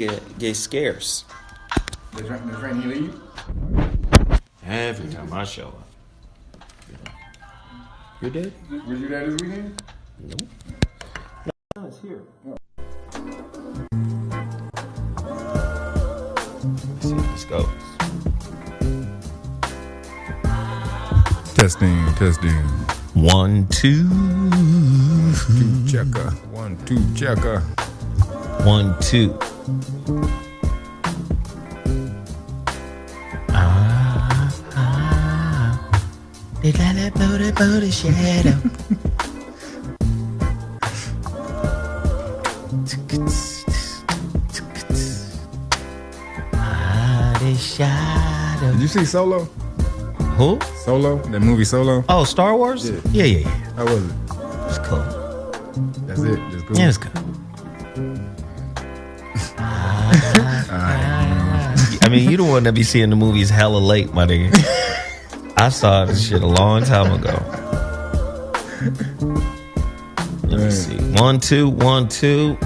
get scarce. The train leave? Every time I show up. You did? Was you there this weekend? Nope. No, it's here. Let's see how this goes. Testing. 1, 2. 2 checker. 1, 2 checker. 1, 2. They got that booty shadow. Shadow. Did you see Solo? Who? Solo? That movie Solo? Oh, Star Wars? Yeah. How was it? It's cool. That's it? Just cool? Yeah, it's good. I mean, you don't want to be seeing the movies hella late, my nigga. I saw this shit a long time ago. Let me see. 1, 2, 1, 2.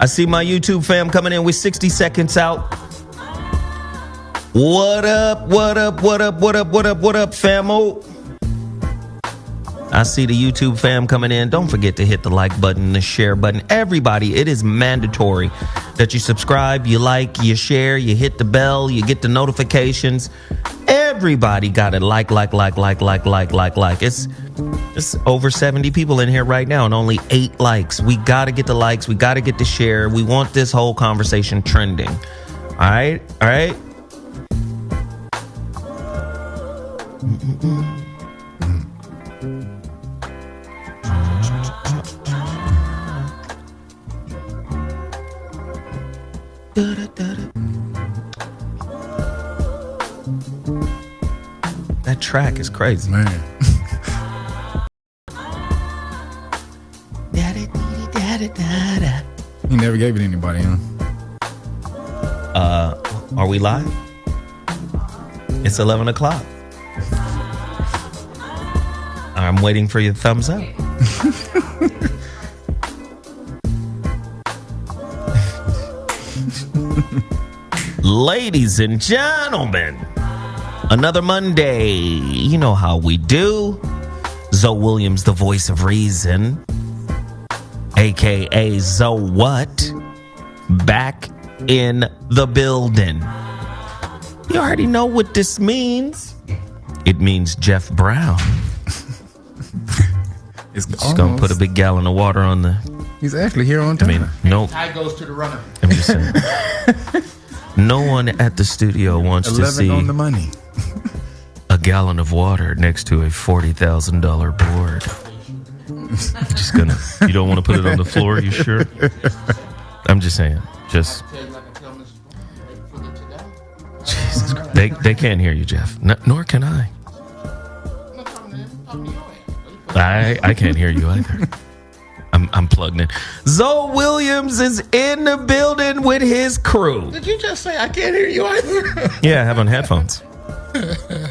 I see my YouTube fam coming in with 60 seconds out. What up, famo? I see the YouTube fam coming in. Don't forget to hit the like button, the share button. Everybody, it is mandatory that you subscribe, you like, you share, you hit the bell, you get the notifications. Everybody got it. Like. It's over 70 people in here right now and only 8 likes. We got to get the likes. We got to get the share. We want this whole conversation trending. All right? That track is crazy. Man. He never gave it to anybody, huh? Are we live? It's 11 o'clock. I'm waiting for your thumbs up. Ladies and gentlemen, another Monday. You know how we do. Zoe Williams, the voice of reason, a.k.a. ZOWHAT, back in the building. You already know what this means. It means Jeff Brown. It's just going to put a big gallon of water on the... He's actually here on time. Nope. Tie goes to the runner. I'm just saying. No one at the studio wants to see 11 on the money. a gallon of water next to a $40,000 board. Just gonna. You don't want to put it on the floor? You sure? I'm just saying. Just. Jesus Christ. They can't hear you, Jeff. Nor can I. I can't hear you either. I'm plugged in. Zoe Williams is in the building with his crew. Did you just say I can't hear you either? Yeah, I have on headphones.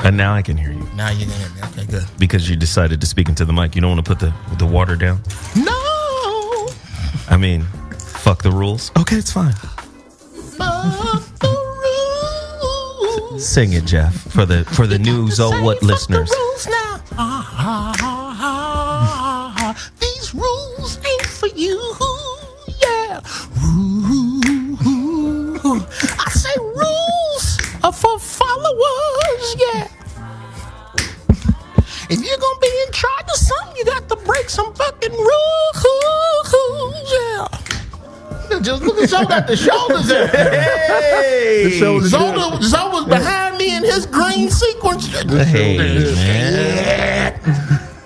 And now I can hear you. Now you can hear me. Okay, good. Because you decided to speak into the mic. You don't want to put the water down? No! I mean, fuck the rules. Okay, it's fine. Fuck the rules. Sing it, Jeff, for the new ZOWHAT listeners. The rules now. These rules ain't for you. Yeah. I say rules are for followers. Yeah. If you're gonna be in charge of something, you got to break some fucking rules. Yeah. Just look at Zoe got the shoulders in. Hey, Zoe was behind me in his green sequence. Hey, man.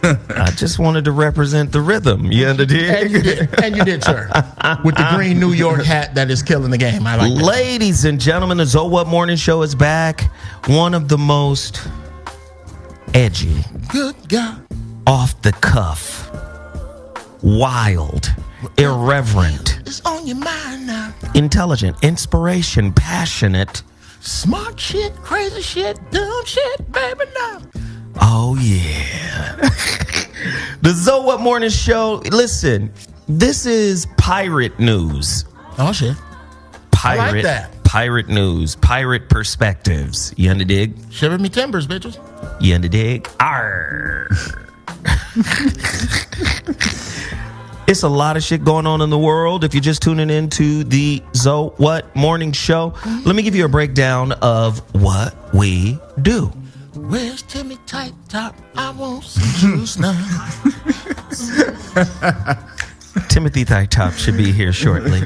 I just wanted to represent the rhythm. You understand? And you did, sir. With the green New York hat that is killing the game. I like that. Ladies and gentlemen, the ZOWHAT Morning Show is back. One of the most edgy, Good God. off the cuff, wild, irreverent, It's on your mind now. intelligent, inspiration, passionate. Smart shit, crazy shit, dumb shit, baby, now. Oh, yeah. The ZOWHAT Morning Show. Listen, this is pirate news. Oh, shit. Pirate, like that. Pirate news. Pirate perspectives. You under dig? Shiver me timbers, bitches. You under dig? Arr. It's a lot of shit going on in the world. If you're just tuning into the ZOWHAT Morning Show, let me give you a breakdown of what we do. Where's Timmy Tight Top? I want some juice now. Timothy Tight Top should be here shortly.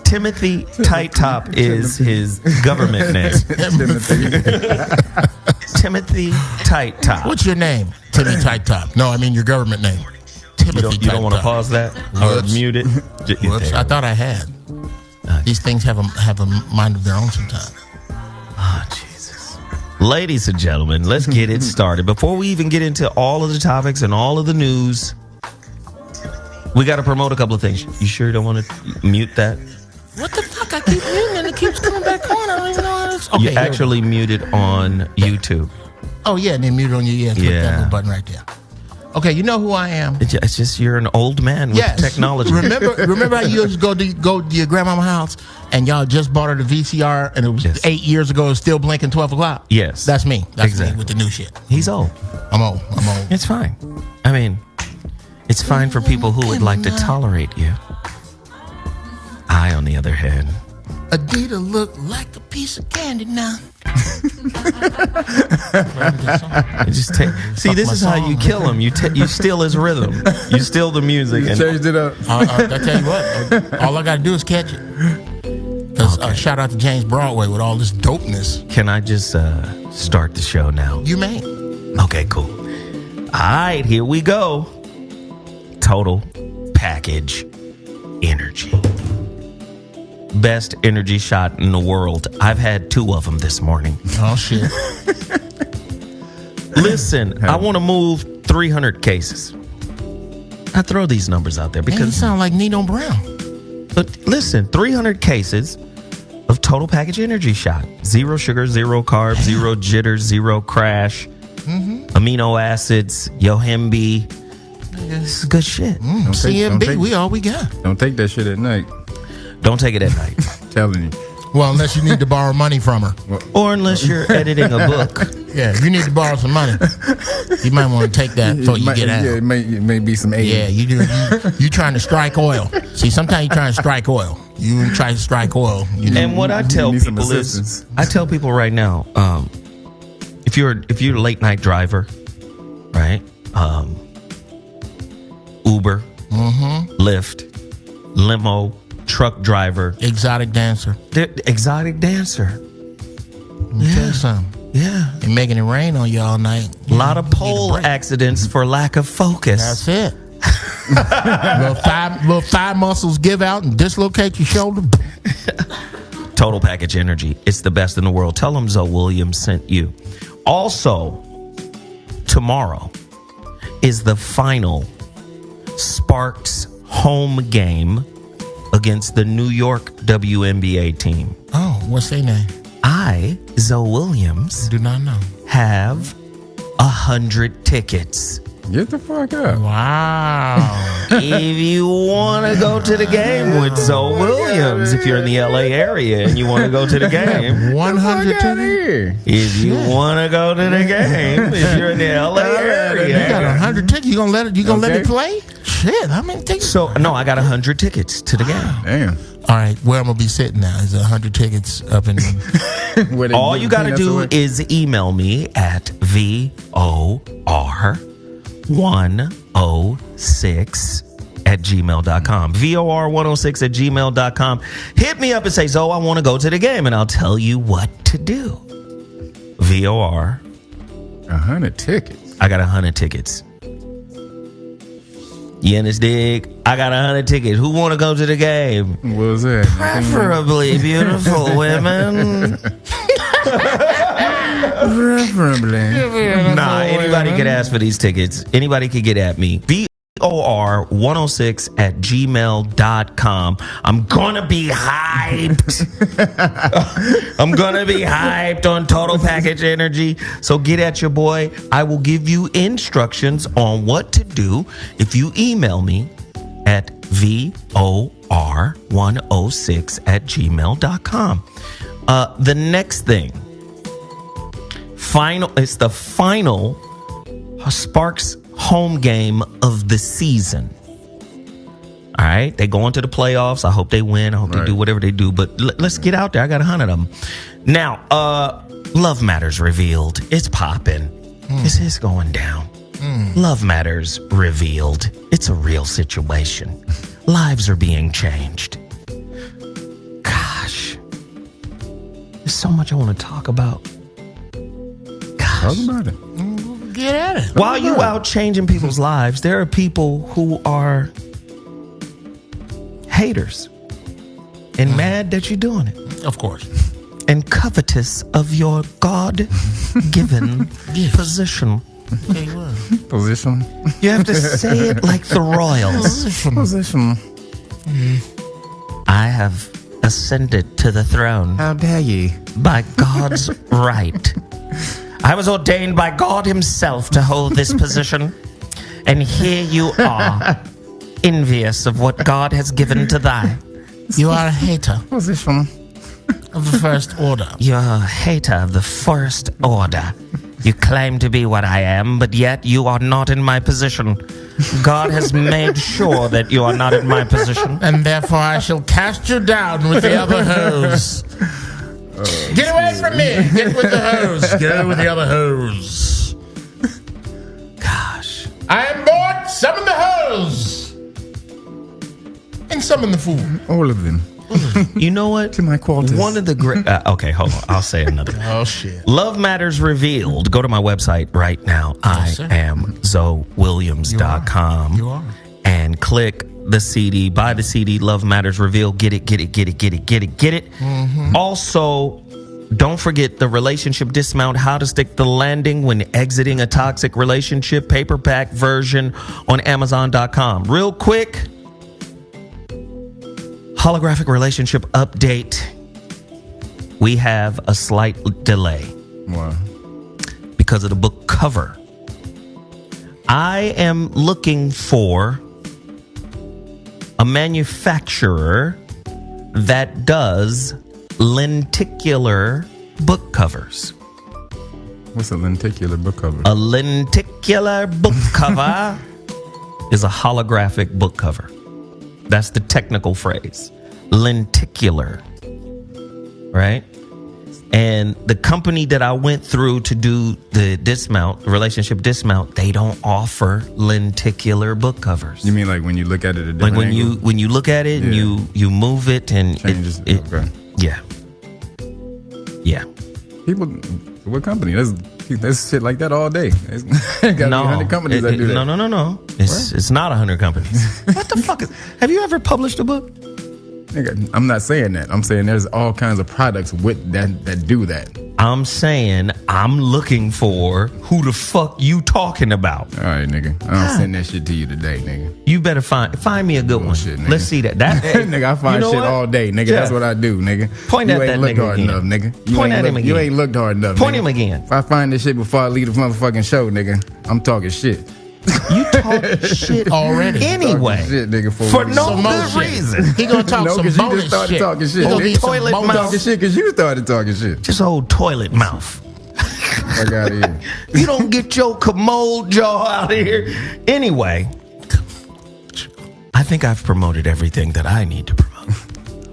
Timothy Tight Top is his government name. Timothy Tight Top. What's your name? Timmy Tight Top. No, I mean your government name. Timothy You don't want to pause that or Whoops. mute it? Whoops, I thought I had. These things have a mind of their own sometimes. Oh, Jesus. Ladies and gentlemen, let's get it started. Before we even get into all of the topics and all of the news, we got to promote a couple of things. You sure you don't want to mute that? What the fuck? I keep muting and it keeps coming back on. I don't even know how it's... Okay, You actually muted on YouTube. Oh, yeah, and then mute on your... Yeah, click Yeah. that little button right there. Okay, you know who I am? It's just you're an old man with technology. Remember how you used to go to your grandma's house and y'all just bought her the VCR and it was 8 years ago, it was still blinking 12 o'clock? Yes. That's me. That's Exactly. me with the new shit. He's old. I'm old. It's fine. I mean, it's fine for people who would like to tolerate you. I, on the other hand... Adidas look like a piece of candy now. Just take. See, this is how you kill him. You steal his rhythm. You steal the music. You And changed it up. I tell you what, all I got to do is catch it. Shout out to James Broadway with all this dopeness. can I just start the show now? You may. Okay, cool. All right, here we go. Total package energy. Best energy shot in the world. I've had 2 of them this morning. Oh, shit. Listen, I want to move 300 cases. I throw these numbers out there Man, you because... sound like Nino Brown. But listen, 300 cases of total package energy shot. 0 sugar, 0 carbs, 0 jitters, 0 crash, amino acids, yohimbe. This is good shit. CMB, we all we got. Don't take that shit at night. Don't take it at night. Telling you. Well, unless you need to borrow money from her. Or unless you're editing a book. Yeah, if you need to borrow some money, you might want to take that before you get out. Yeah, it may be some aid. Yeah, you trying to strike oil. See, sometimes you're trying to strike oil. You try to strike oil. And what I tell need some people is, assistance. I tell people right now, if you're a late night driver, right? Uber, Lyft, limo, truck driver, exotic dancer. exotic dancer. Let me tell you something. Yeah. And making it rain on you all night. A lot of pole accidents for lack of focus. That's it. little thigh muscles give out and dislocate your shoulder. Total package energy. It's the best in the world. Tell them Zoe Williams sent you. Also, tomorrow is the final Sparks home game against the New York WNBA team. Oh, what's their name? I, Zoe Williams, Do not know. have 100 tickets. Get the fuck up. Wow. If you want to go to the game with Zoe Williams, if you're in the LA area and you want to go to the game, 100 Get out of to here. if you want to go to the game, if you're in the LA You got area. 100 tickets. You gonna let Okay. it play? Shit, how many tickets? So, no, I got 100 tickets to the game. Damn. All right, where I'm gonna be sitting now is 100 tickets up in. Where they All give you got to peanuts do away? is email me at VOR106@gmail.com. VOR106@gmail.com. Hit me up and say, Zoe, I want to go to the game, and I'll tell you what to do. VOR. 100 tickets. I got 100 tickets. You understand? I got 100 tickets. Who want to go to the game? What was that? Preferably beautiful women. Nah, anybody could ask for these tickets. Anybody could get at me. VOR106@gmail.com. I'm gonna be hyped. I'm gonna be hyped on Total Package Energy. So get at your boy. I will give you instructions on what to do if you email me at VOR106@gmail.com. The next thing, it's the final Sparks home game of the season. All right, they go into the playoffs. I hope they win. I hope they do whatever they do. But let's get out there. I got 100 of them. Now, Love Matters revealed. It's popping. It's going down. Love Matters revealed. It's a real situation. Lives are being changed. Gosh, there's so much I want to talk about. Gosh. Talk about it. Get at it. While you out changing people's lives, there are people who are haters and mad that you're doing it. Of course. And covetous of your God-given position. Okay, well. Position. You have to say it like the royals. Position. I have ascended to the throne How dare ye? by God's right. I was ordained by God himself to hold this position. And here you are, envious of what God has given to thy. You are a hater Position. of the first order. You're a hater of the first order. You claim to be what I am, but yet you are not in my position. God has made sure that you are not in my position. And therefore I shall cast you down with the other hose. Get away from me! Get with the hose. Go with the other hose. Gosh. I am bored. Summon the hose. And summon the fool. All of them. You know what? To my quarters. One of the great... okay, hold on. I'll say another. Oh, shit. Love Matters Revealed. Go to my website right now. Yes, I am ZoeWilliams.com. You are. And click the CD. Buy the CD. Love Matters Revealed. Get it. Also, don't forget the relationship dismount, how to stick the landing when exiting a toxic relationship, paperback version on Amazon.com. Real quick, holographic relationship update. We have a slight delay. Wow. Because of the book cover. I am looking for a manufacturer that does lenticular book covers. What's a lenticular book cover? A lenticular book cover is a holographic book cover. That's the technical phrase. Lenticular. Right? And the company that I went through to do the dismount, the relationship dismount, they don't offer lenticular book covers. You mean like when you look at it a Like different angle? when you look at it and you move it and Changes. it Okay. yeah. People, what company? There's shit like that all day. There's gotta be 100 companies that do that. No. It's not 100 companies. What the fuck is? Have you ever published a book? Nigga, I'm not saying that. I'm saying there's all kinds of products with that do that. I'm saying I'm looking for who the fuck you talking about. All right, nigga. I'll send that shit to you today, nigga. You better find me a good one. Bullshit, nigga. Let's see that. Nigga, I find you know shit what? all day, nigga. Yeah. That's what I do, nigga. Point you at ain't that looked nigga hard again. enough, nigga. Point at him again. You ain't looked hard enough, Point nigga. him again. If I find this shit before I leave the motherfucking show, nigga, I'm talking shit. You talk shit Already. Anyway. Shit, nigga, For no Some good more shit. reason. He gonna talk No, some because you bonus just started shit. talking shit. He gonna Old be some toilet bonus mouth. talking shit because you started talking shit. Just old toilet mouth. Fuck out of here. You don't get your commode jaw out of here. Anyway, I think I've promoted everything that I need to promote.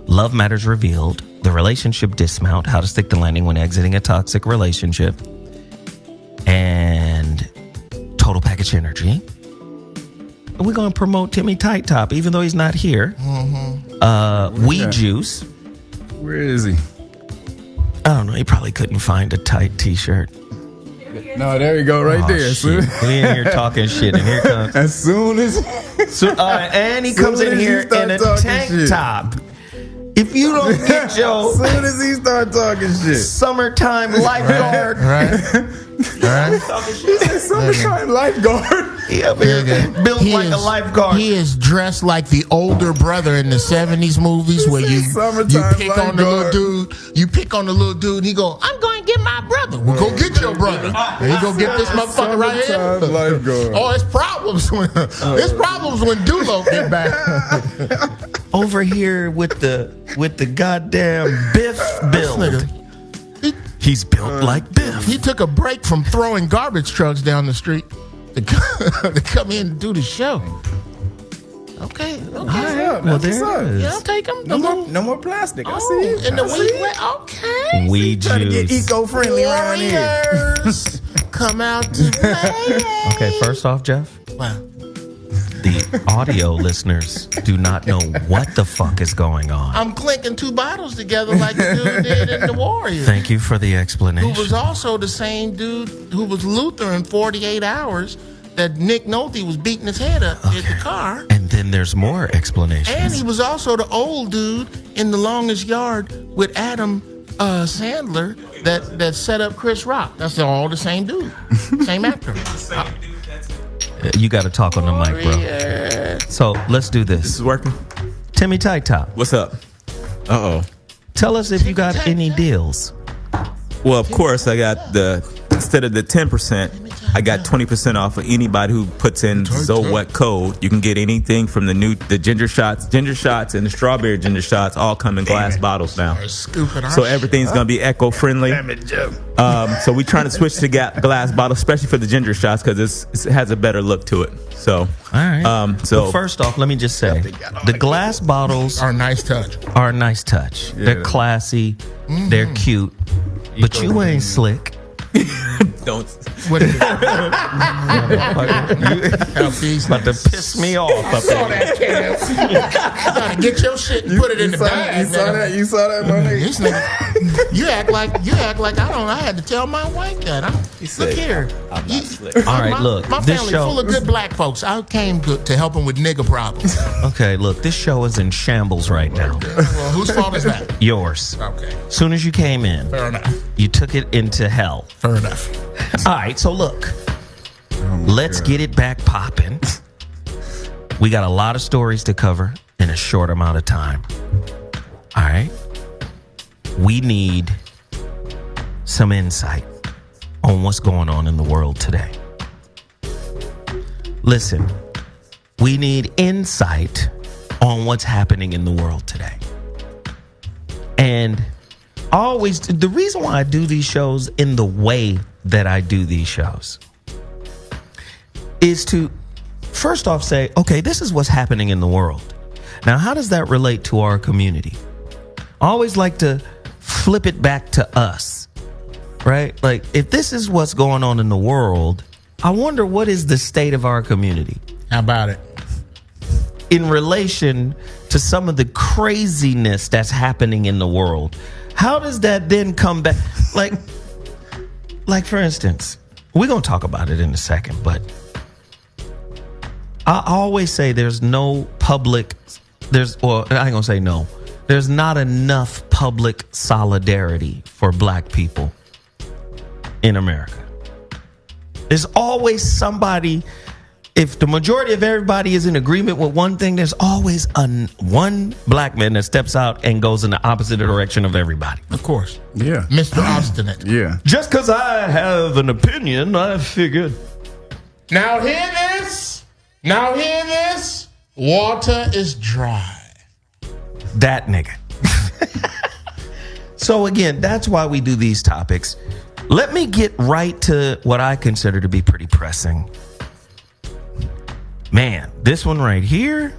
Love Matters Revealed, the relationship dismount, how to stick the landing when exiting a toxic relationship, and Total Package Energy. We're going to promote Timmy Tight Top, even though he's not here. Weed Juice. Where is he? I don't know. He probably couldn't find a tight T-shirt. No, there you go, right there. Shit. We in here talking shit, and here comes. As soon as And he Soon comes in as you here start in a talking tank shit. top. If you don't get your As soon as he start talking shit. summertime lifeguard, Right. He said summertime lifeguard. built like a lifeguard. He is dressed like the older brother in the 70s movies where you pick on the little dude. You pick on the little dude and he go, I'm going to get my brother. Well, go get your brother. And he go get this motherfucker right here. Lifeguard. Oh, it's problems when Dulo get back. Over here with the goddamn Biff build. He's built like Biff. He took a break from throwing garbage trucks down the street to come in and do the show. Okay. All right. Well, there it is. Yeah, I'll take him. No more plastic. I see it. And the weed. Okay. Weed Trying to get juice. eco-friendly around here. Warriors, come out to play. Okay, first off, Jeff, Wow. the audio listeners do not know what the fuck is going on. I'm clinking two bottles together like the dude did in the Warriors. Thank you for the Who explanation. was also the same dude who was Luther in 48 Hours that Nick Nolte was beating his head up in the car. And then there's more explanations. And he was also the old dude in The Longest Yard with Adam Sandler that set up Chris Rock. That's all the same dude. Same actor. You got to talk on the mic, bro. Yeah. So let's do This this. is working. Timmy Tight Top, What's up? tell us if you got any deals. Well, of course, I got instead of the 10%, I got 20% off of anybody who puts in ZOWHAT code. You can get anything from the ginger shots and the strawberry ginger shots all come in glass bottles now. So everything's going to be eco-friendly. So we're trying to switch to glass bottles, especially for the ginger shots because it has a better look to it. So, All right. so Well, first off, let me just say, the glass bottles Our nice touch. are a nice touch. They're classy. They're cute. But you ain't slick. don't. What is it? About to piss me off up Saw there. that, Cam. You gotta get your shit and put it in the bag. You saw that, my nigga? This nigga, you act like I had to tell my wife that. Look here. I'm not slick. All right, look. My This family's show. full of good black folks. I came to help them with nigga problems. Okay, look. This show is in shambles right now. Well, whose fault is that? Yours. Okay, Soon as you came in, fair enough. you took it into hell. Fair enough. All right, so look. Let's get it back popping. We got a lot of stories to cover in a short amount of time. All right. We need some insight on what's going on in the world today. Listen, we need insight on what's happening in the world today. And always, the reason why I do these shows in the way that I do these shows is to first off say, okay, this is what's happening in the world. Now, how does that relate to our community? I always like to flip it back to us, right? Like, if this is what's going on in the world, I wonder what is the state of our community How about it? in relation to some of the craziness that's happening in the world. How does that then come back? Like for instance, we're going to talk about it in a second, but I always say there's no public, I ain't going to say no. There's not enough public solidarity for black people in America. There's always somebody, if the majority of everybody is in agreement with one thing, there's always one black man that steps out and goes in the opposite direction of everybody. Of course. Yeah. Mr. Obstinate. Yeah. Just because I have an opinion, I figured. Now hear this. Water is dry. That nigga. So again, that's why we do these topics. Let me get right to what I consider to be pretty pressing. Man, this one right here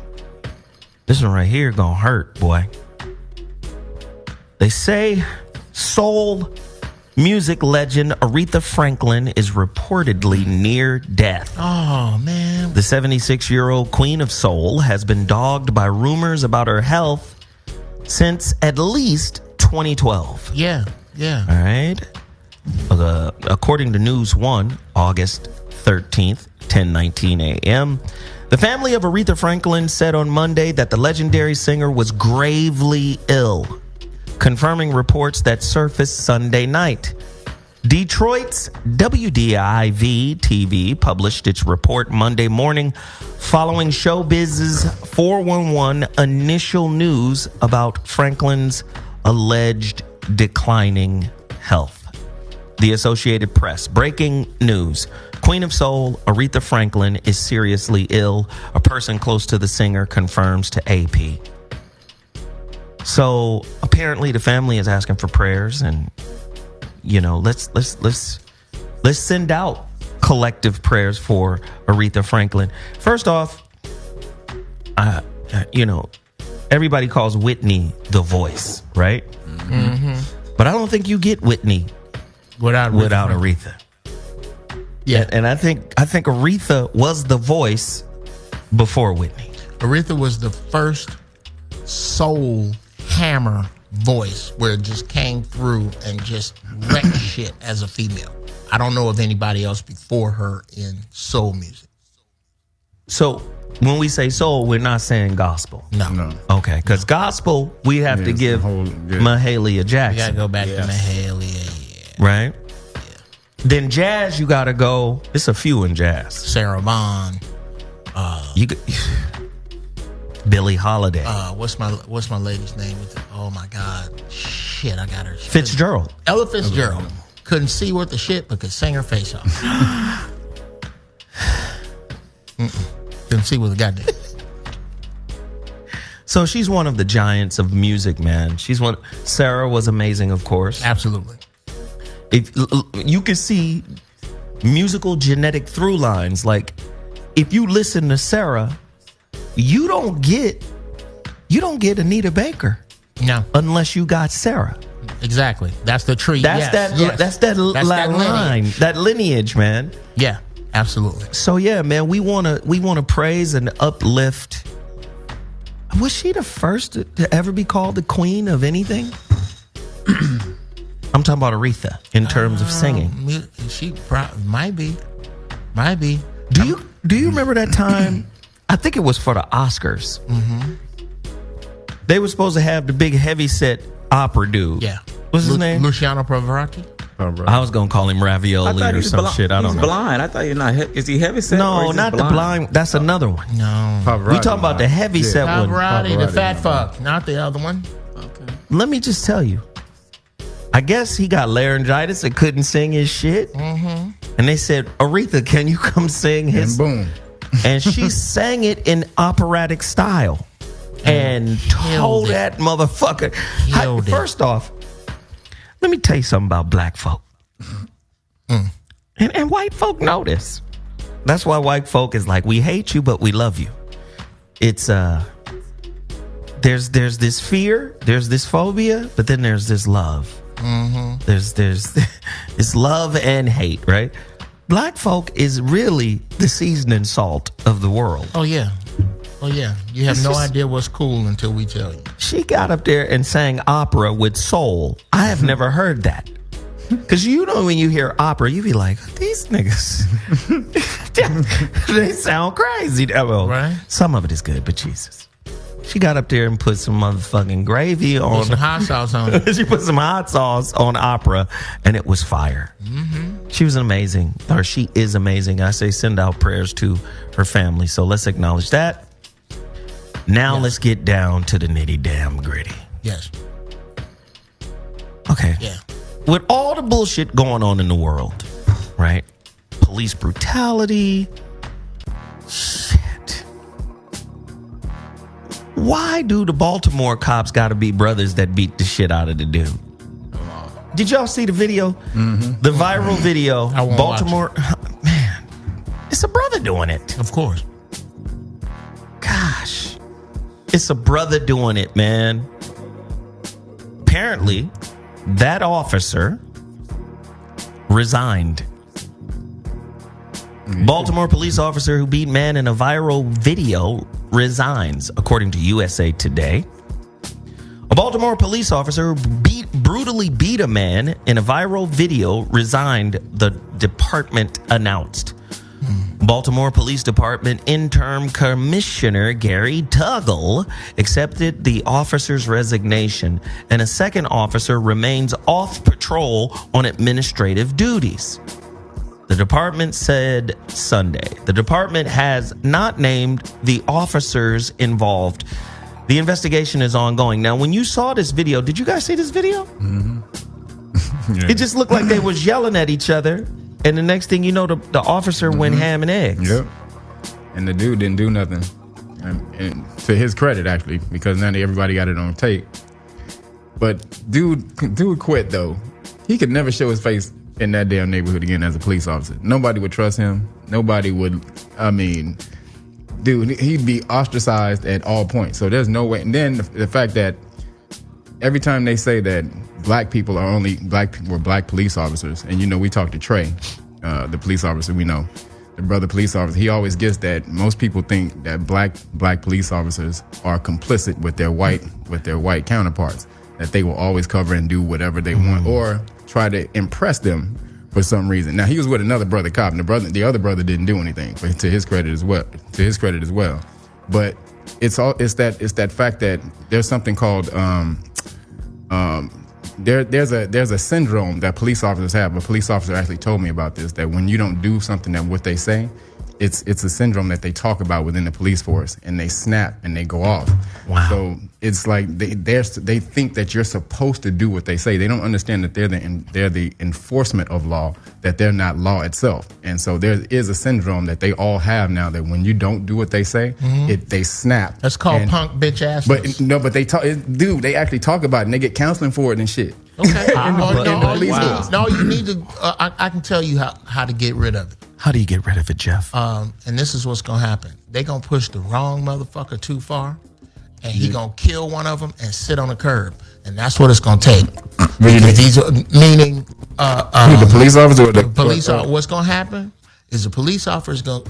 gonna hurt, boy. They say soul music legend Aretha Franklin is reportedly near death. Oh, man. The 76-year-old queen of soul has been dogged by rumors about her health since at least 2012. Yeah. All right. According to News 1, August 13th, 10:19 a.m., the family of Aretha Franklin said on Monday that the legendary singer was gravely ill, confirming reports that surfaced Sunday night. Detroit's WDIV-TV published its report Monday morning following Showbiz's 411 initial news about Franklin's alleged declining health. The Associated Press, breaking news. Queen of Soul, Aretha Franklin, is seriously ill. A person close to the singer confirms to AP. So apparently the family is asking for prayers, and let's send out collective prayers for Aretha Franklin. First off, everybody calls Whitney the voice, right? Mm-hmm. But I don't think you get Whitney without Aretha. Yeah, and I think Aretha was the voice before Whitney. Aretha was the first soul hammer voice where it just came through and just wrecked shit as a female. I don't know of anybody else before her in soul music. So when we say soul, we're not saying gospel. No. Okay, because gospel, we have to give Mahalia Jackson. You gotta go back to Mahalia. Right? Yeah. Then jazz, you gotta go. It's a few in jazz. Sarah Vaughan. Billie Holiday. What's my lady's name? Oh my God. Shit, I got her. Fitzgerald. Ella Fitzgerald. Couldn't see worth the shit, but could sing her face off. Couldn't see with a goddamn. So she's one of the giants of music, man. Sarah was amazing, of course. Absolutely. If you could see musical genetic through lines, like if you listen to Sarah, you don't get Anita Baker. No. Unless you got Sarah. Exactly. That's the tree. That's that line, that lineage, man. Yeah, absolutely. So yeah, man, we wanna praise and uplift. Was she the first to ever be called the queen of anything? I'm talking about Aretha in terms of singing. She might be. Do you remember that time? I think it was for the Oscars. Mm-hmm. They were supposed to have the big heavy set opera dude. Yeah. What's his name? Luciano Pavarotti. I was gonna call him Ravioli or some shit. I don't know. He's blind. I thought you're not. Is he heavy set? No, not the blind. That's another one. No. Pavarotti. We talking about the heavy set one. Pavarotti, the fat fuck, not the other one. Okay. Let me just tell you. I guess he got laryngitis and couldn't sing his shit. Mm-hmm. And they said, Aretha, can you come sing his? And boom. And she sang it in operatic style. And told that motherfucker. First off, let me tell you something about black folk. And white folk know this. That's why white folk is like, we hate you, but we love you. It's there's this fear, there's this phobia, but then there's this love. Mm-hmm. There's this love and hate, right? Black folk is really the seasoning salt of the world. Oh yeah. You have idea what's cool until we tell you. She got up there and sang opera with soul. I have never heard that. Because when you hear opera, you be like, these niggas, they sound crazy. Well, right? Some of it is good, but Jesus. She got up there and put some motherfucking gravy on. Put some hot sauce on it. She put some hot sauce on opera, and it was fire. Mm-hmm. She is amazing. I say send out prayers to her family. So let's acknowledge that. Now let's get down to the nitty damn gritty. Yes. Okay. Yeah. With all the bullshit going on in the world, right? Police brutality. Shit. Why do the Baltimore cops got to be brothers that beat the shit out of the dude? Did y'all see the video? Mm-hmm. The viral video. I won't Baltimore. Man, it's a brother doing it. Of course. Gosh. It's a brother doing it, man. Apparently, that officer resigned. Baltimore police officer who beat man in a viral video resigns, according to USA Today. A Baltimore police officer who beat brutally beat a man in a viral video, resigned, the department announced. Baltimore Police Department interim commissioner Gary Tuggle accepted the officer's resignation, and a second officer remains off patrol on administrative duties. The department said Sunday. The department has not named the officers involved. The investigation is ongoing. Now, when you saw this video, did you guys see this video? Mm-hmm. Yeah. It just looked like they was yelling at each other. And the next thing you know, the officer went ham and eggs. Yep. And the dude didn't do nothing. And to his credit, actually, because now everybody got it on tape. But dude quit, though. He could never show his face in that damn neighborhood again as a police officer. Nobody would trust him. Nobody would, dude, he'd be ostracized at all points. So there's no way. And then the fact that every time they say that black people are only black police officers, and we talked to Trey, the police officer we know, the brother police officer, he always gets that most people think that black police officers are complicit with their white counterparts, that they will always cover and do whatever they want or try to impress them for some reason. Now he was with another brother cop, and the other brother didn't do anything, to his credit as well. But it's that fact that there's something called there's a syndrome that police officers have. A police officer actually told me about this, that when you don't do something that what they say, it's a syndrome that they talk about within the police force, and they snap and they go off. Wow. So it's like they think that you're supposed to do what they say. They don't understand that they're the enforcement of law, that they're not law itself. And so there is a syndrome that they all have now, that when you don't do what they say, they snap. That's called punk bitch ass. But they talk, dude. They actually talk about it, and they get counseling for it and shit. Okay. All you need to, I can tell you how to get rid of it. How do you get rid of it, Jeff? And this is what's going to happen. They're going to push the wrong motherfucker too far, and he going to kill one of them and sit on the curb. And that's what it's going to take. Meaning the police officer or the police officer. What's going to happen is a police officer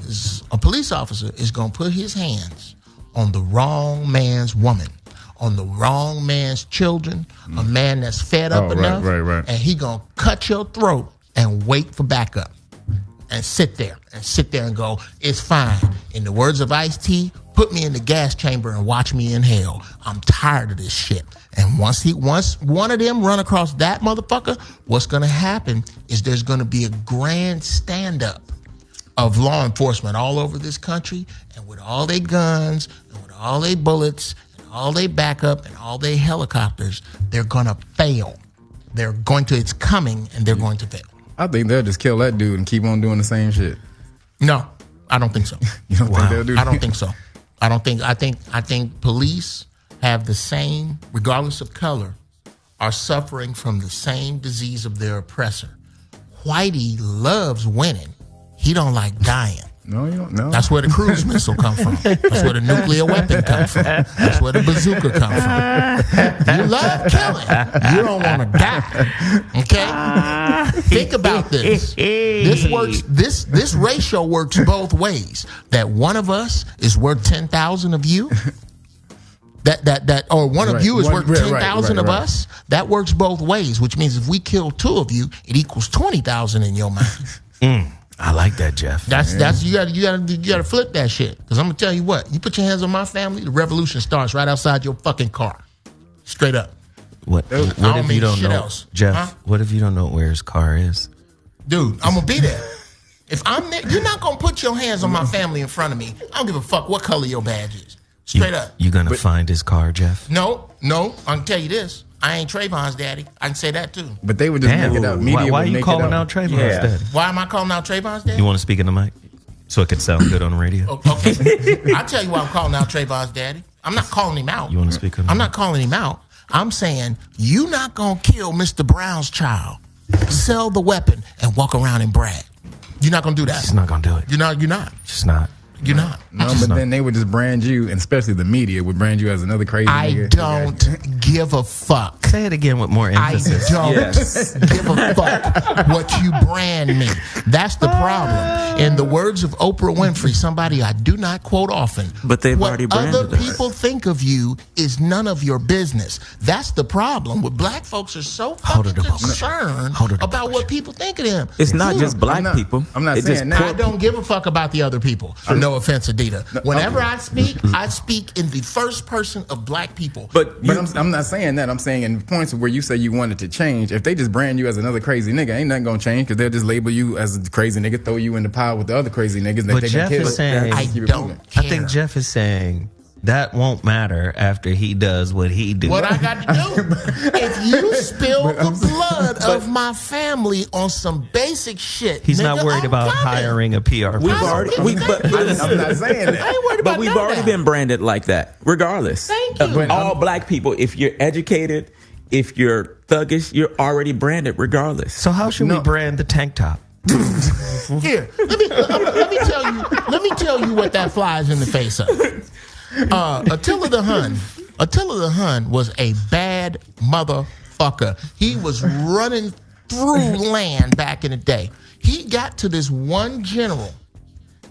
is going to put his hands on the wrong man's woman, on the wrong man's children, a man that's fed up enough, right. and he going to cut your throat and wait for backup. And sit there and go, it's fine. In the words of Ice-T, put me in the gas chamber and watch me in hell. I'm tired of this shit. And once one of them run across that motherfucker, what's going to happen is there's going to be a grand stand-up of law enforcement all over this country, and with all their guns and with all their bullets and all their backup and all their helicopters, they're going to fail. It's coming, and they're going to fail. I think they'll just kill that dude and keep on doing the same shit. No, I don't think so. You don't think they'll do that? I don't think so. I think police have the same, regardless of color, are suffering from the same disease of their oppressor. Whitey loves winning. He don't like dying. No, you don't. No. That's where the cruise missile come from. That's where the nuclear weapon come from. That's where the bazooka come from. You love killing. You don't want to die. Okay? Think about this. This works. This ratio works both ways. That one of us is worth 10,000 of you. Or one of you is worth 10,000 of us. That works both ways, which means if we kill two of you, it equals 20,000 in your mind. I like that, Jeff. That's you gotta flip that shit. Because I'm gonna tell you what, you put your hands on my family, the revolution starts right outside your fucking car, straight up. What if you don't know, else. Jeff? Huh? What if you don't know where his car is? Dude, I'm gonna be there. If I'm there, you're not gonna put your hands on my family in front of me. I don't give a fuck what color your badge is. Straight up. You gonna find his car, Jeff? No. I can tell you this. I ain't Trayvon's daddy. I can say that too. But they would just make it out. Why are you calling out Trayvon's daddy? Why am I calling out Trayvon's daddy? You want to speak in the mic so it can sound good on the radio? Okay. I'll tell you why I'm calling out Trayvon's daddy. I'm not calling him out. You want to speak on the I'm mic? not calling him out. I'm saying you not gonna kill Mr. Brown's child, sell the weapon, and walk around and brag. You're not gonna do that. He's not gonna do it. You're not. Just not. You're not. No, but then they would just brand you, and especially the media would brand you as another crazy nigga. I don't give a fuck. Say it again with more emphasis. I don't give a fuck what you brand me. That's the problem. In the words of Oprah Winfrey, somebody I do not quote often, but they've what already branded other us. people think of you is none of your business. That's the problem. With black folks are so fucking concerned about what people think of them. It's not just black people. I'm not saying that. I don't give a fuck about the other people. No offense, Adita. Whenever I speak in the first person of black people. But I'm not saying that. I'm saying in points where you say you wanted to change, if they just brand you as another crazy nigga, ain't nothing gonna change because they'll just label you as a crazy nigga, throw you in the pile with the other crazy niggas. But Jeff is saying, I don't care. I think Jeff is saying that won't matter after he does what he do. What I got to do? If you spill the blood of my family on some basic shit, he's nigga, not worried about hiring a PR. I'm not saying that. I ain't worried about But we've already been branded like that, regardless. Thank you. All black people, if you're educated, if you're thuggish, you're already branded regardless. So how should we brand the tank top? Here, let me tell you what that flies in the face of. Attila the Hun was a bad motherfucker. He was running through land back in the day. He got to this one general,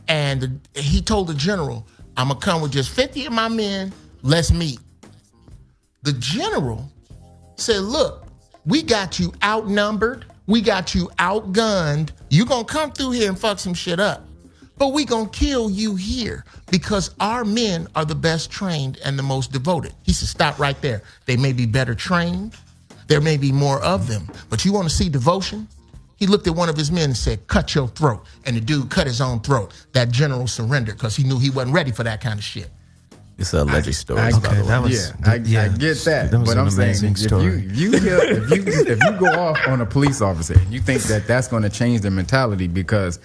and he told the general, "I'm gonna come with just 50 of my men. Let's meet." The general said, "Look, we got you outnumbered. We got you outgunned. You gonna come through here and fuck some shit up. But we gonna kill you here because our men are the best trained and the most devoted." He said, "Stop right there. They may be better trained. There may be more of them. But you want to see devotion?" He looked at one of his men and said, "Cut your throat." And the dude cut his own throat. That general surrendered because he knew he wasn't ready for that kind of shit. It's a alleged story. I get that. But I'm saying if you go off on a police officer and you think that that's going to change their mentality because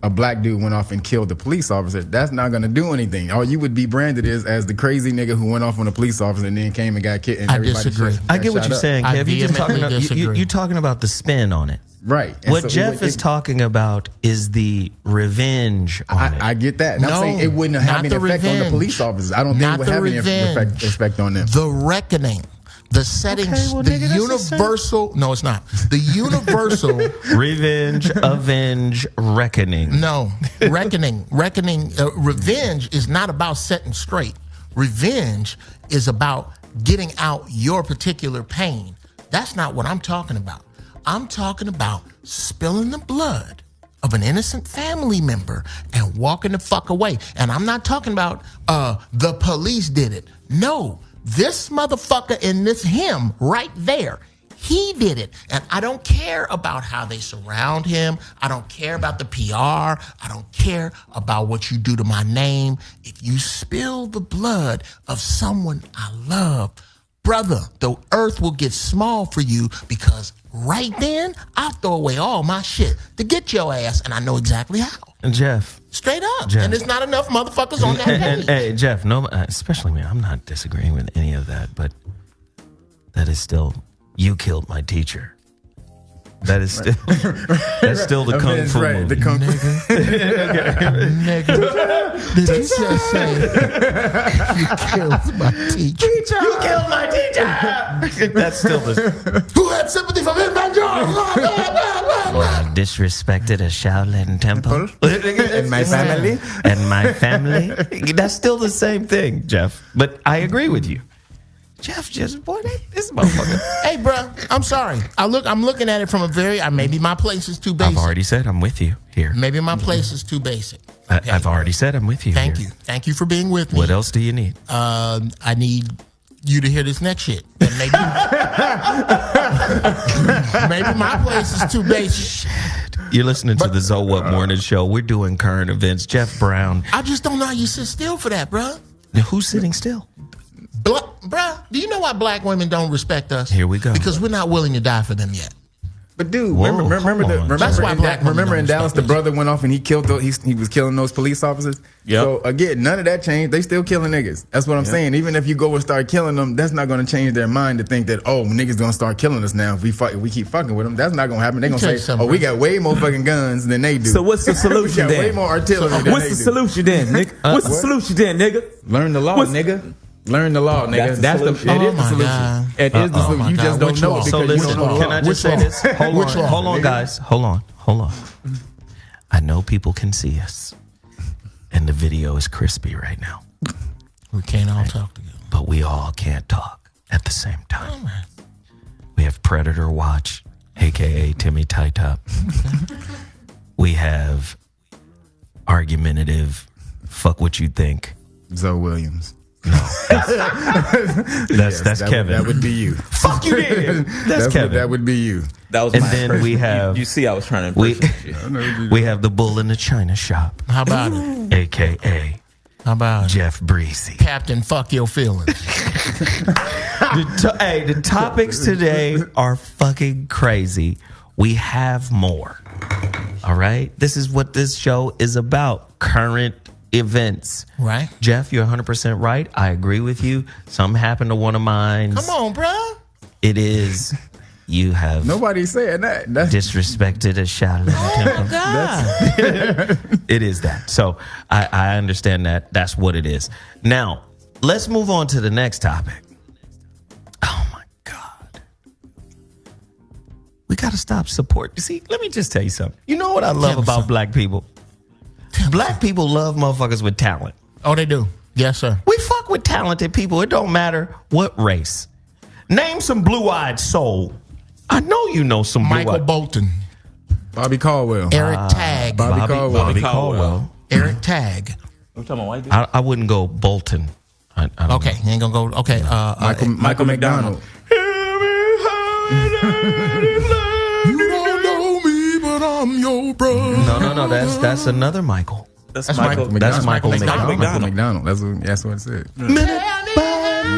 a black dude went off and killed the police officer, that's not going to do anything. All you would be branded as the crazy nigga who went off on a police officer and then came and got killed. And I disagree. I get what you're saying, I Kev. You're just talking about disagree. you're talking about the spin on it. Right. And What Jeff is talking about is the revenge on it. I get that. And No, I'm saying it wouldn't have any effect on the police officers. I don't think it would have any effect on them. The reckoning. The settings, Okay, well, the nigga, that's universal. No, it's not. The universal. Revenge, avenge, reckoning. No, reckoning. Revenge is not about setting straight. Revenge is about getting out your particular pain. That's not what I'm talking about. I'm talking about spilling the blood of an innocent family member and walking the fuck away. And I'm not talking about the police did it. No, this motherfucker and this him right there, he did it. And I don't care about how they surround him. I don't care about the PR. I don't care about what you do to my name. If you spill the blood of someone I love, brother, the earth will get small for you because right then I'll throw away all my shit to get your ass, and I know exactly how. Jeff. Straight up. Jeff. And there's not enough motherfuckers on that page. And, hey, Jeff, no, especially me, I'm not disagreeing with any of that, but that is still, you killed my teacher. That is still, that's still the kung fu movie. The kung fu. Nigga, did you just say you killed my teacher? You killed my teacher. That's still the. Who had sympathy for Vince Van I disrespected a Shaolin temple. And my family. And my family. That's still the same thing, Jeff. But I agree with you. Jeff just, boy, this motherfucker. Hey, bro, I'm sorry. I'm looking at it from a very, maybe my place is too basic. I've already said I'm with you here. Maybe my place is too basic. Okay. I've already said I'm with you here. Thank you. Thank you for being with me. What else do you need? I need you to hear this next shit. And maybe, maybe my place is too basic. You're listening to the ZOWHAT Morning Show. We're doing current events. Jeff Brown. I just don't know how you sit still for that, bro. Who's sitting still? Bruh, do you know why black women don't respect us? Here we go. Because we're not willing to die for them yet. But dude, Whoa, remember That's why black women remember in don't Dallas, the respect brother went off and he killed he was killing those police officers. Yep. So again, none of that changed. They still killing niggas. That's what I'm saying. Even if you go and start killing them, that's not going to change their mind to think that niggas going to start killing us now if we keep fucking with them. That's not going to happen. They're going to say, we got way more fucking guns than they do. So what's the solution we got then? way more artillery than What's they the do. solution then, nigga? What's the solution then, nigga? Learn the law, nigga. Learn the law, nigga. That's the solution. It is the my solution. God. It is the solution. my You God. just don't Which know law? it So because you listen, don't know can I just say this? Hold on, guys. Hold on. I know people can see us, and the video is crispy right now, We can't all talk together. but we all can't talk at the same time. We have Predator Watch, aka Timmy Tight. We have argumentative. Fuck what you think. Zoe Williams. That's Kevin. That would be you. Fuck you, then. That's Kevin. That would be you. That was And my then impression. we have- You see, I was trying to. we impersonate you. we have the bull in the china shop, How about it? aka How about it? Jeff Breezy. Captain, fuck your feelings. The topics today are fucking crazy. We have more. All right? This is what this show is about. Current events. Right? Jeff, you're 100% right. I agree with you. Something happened to one of mine. Come on, bro. It is, you have Nobody's saying that. That's disrespected a Shaolin temple. God. It is that. So I understand that. That's what it is. Now, let's move on to the next topic. Oh my God. We got to stop support. You see, let me just tell you something. You know what I love me about something. black people? Black people love motherfuckers with talent. Oh, they do. Yes, sir. We fuck with talented people. It don't matter what race. Name some blue-eyed soul. I know you know some Michael blue-eyed. Bolton. Bobby Caldwell. Eric Tagg. Bobby Bobby Caldwell. Caldwell. Eric Tagg. I'm talking about white dude. I wouldn't go Bolton. I don't Okay, you ain't gonna go. Okay, Michael McDonald. You don't know me, but I'm your brother. No. That's another Michael. That's That's Michael. Michael. That's Michael McDonald. Michael McDonald. That's what it said. Minute.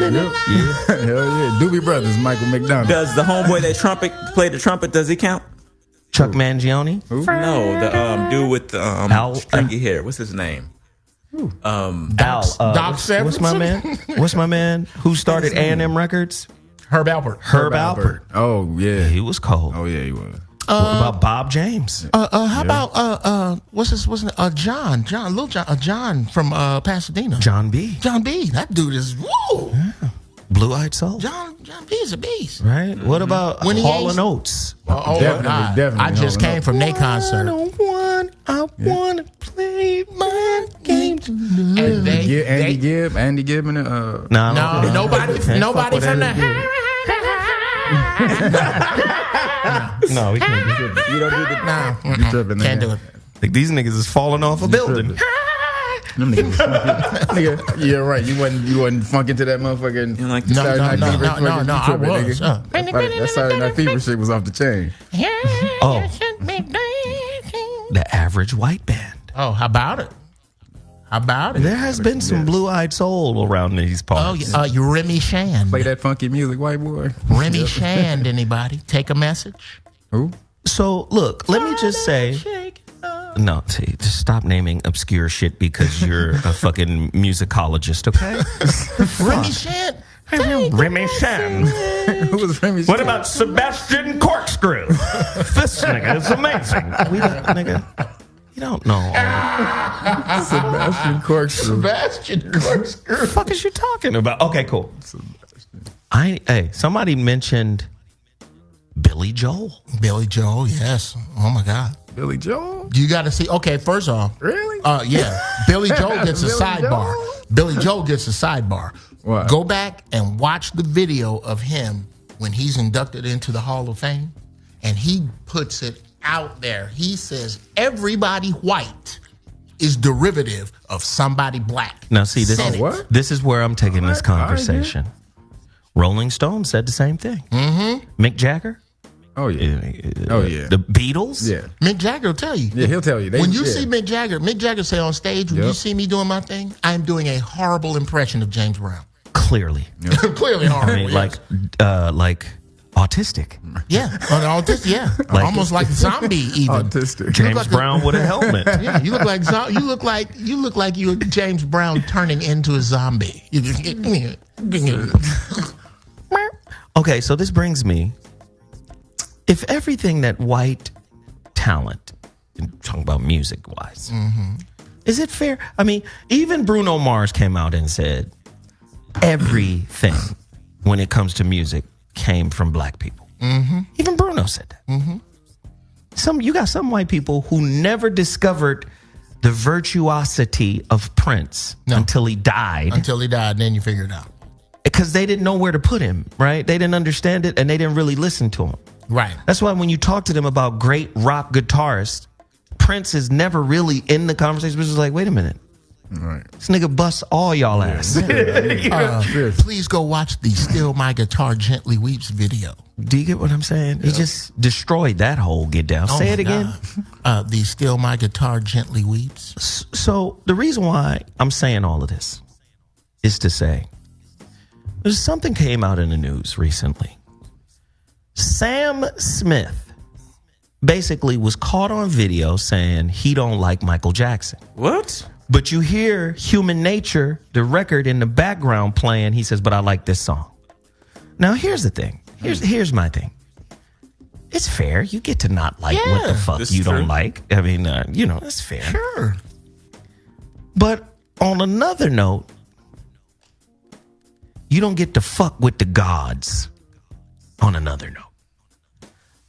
Hell yeah. Doobie Brothers, Michael McDonald. Does the homeboy that play the trumpet? Does he count? Chuck Mangione. No, the dude with the Al- stringy hair. What's his name? Al. Doc what's my man? What's my man? Who started A&M Records? Herb Alpert. Herb Alpert. Oh yeah. He was cold. Oh yeah, he was. What about Bob James? How about what's his John John from Pasadena. John B. John B. That dude is woo. Blue-eyed soul. John B. is a beast. Right. What about When he Hall ain't- and Oates? Oh, Definitely, God. definitely I just Hall and came from their concert. I wanna play my game. And Andy Gibb, and No, nobody from the. No, we can't do it. You don't do the. Nah, You tripping, can't nigga. do it. Like these niggas is falling off a building. Them niggas was funky. Nigga, yeah, right. You wasn't funking to that motherfucking. You like No, Saturday Night Fever fucking- no, you I tripping, was. nigga. That Saturday Night Fever shit was off the chain. Oh. The average white band. Oh, how about it? How about it? There has been some blue-eyed soul around these Oh, parts. yeah, you Remy Shand. Play that funky music, white boy. Remy Shand, anybody? Take a message. Who? So, look, let me just say. No, see, just stop naming obscure shit because you're a fucking musicologist, okay? Remy Shand. Remy Shand. Who was Remy? What about Sebastian Corkscrew? This nigga is amazing. Nigga, you don't know. Sebastian Corkscrew? Sebastian Corkscrew. What the fuck is you talking about? Okay, cool. Hey, somebody mentioned Billy Joel. Billy Joel, yes. Oh my God. Billy Joel? You got to see. Okay, first off, Really? yeah. Billy Joel gets a Billy sidebar. Joel? Billy Joel gets a sidebar. What? Go back and watch the video of him when he's inducted into the Hall of Fame, and he puts it out there. He says everybody white is derivative of somebody black. Now, see, this, Said it. what? this is where I'm taking this All right, conversation. Rolling Stone said the same thing. Mm-hmm. Mick Jagger. Oh yeah. Oh yeah. The Beatles. Yeah. Mick Jagger will tell you. Yeah, he'll tell you. When you see Mick Jagger say on stage, when Yep. you see me doing my thing, I'm doing a horrible impression of James Brown. Clearly. Clearly horrible. I mean, yes. like autistic. Yeah, autistic. Yeah, Like- almost like zombie. Even Autistic. James like Brown with a helmet. yeah, you look like you're James Brown turning into a zombie. Okay, so this brings me, if everything that white talent, I'm talking about music-wise, is it fair? I mean, even Bruno Mars came out and said everything when it comes to music came from black people. Even Bruno said that. You got some white people who never discovered the virtuosity of Prince until he died. Until he died, and then you figure it out. Because they didn't know where to put him, right? They didn't understand it, and they didn't really listen to him. Right. That's why when you talk to them about great rock guitarists, Prince is never really in the conversation. Which is like, wait a minute. Right. This nigga busts all y'all ass. Please go watch the Still My Guitar Gently Weeps video. Do you get what I'm saying? He just destroyed that whole get down. Oh Say my it again. God. The Still My Guitar Gently Weeps. So the reason why I'm saying all of this is to say, there's something came out in the news recently. Sam Smith basically was caught on video saying he don't like Michael Jackson. What? But you hear Human Nature, the record in the background playing. He says, but I like this song. Now, here's the thing. Here's my thing. It's fair. You get to not like what the fuck this you is don't true. like. I mean, it's fair. Sure. But on another note, you don't get to fuck with the gods on another note.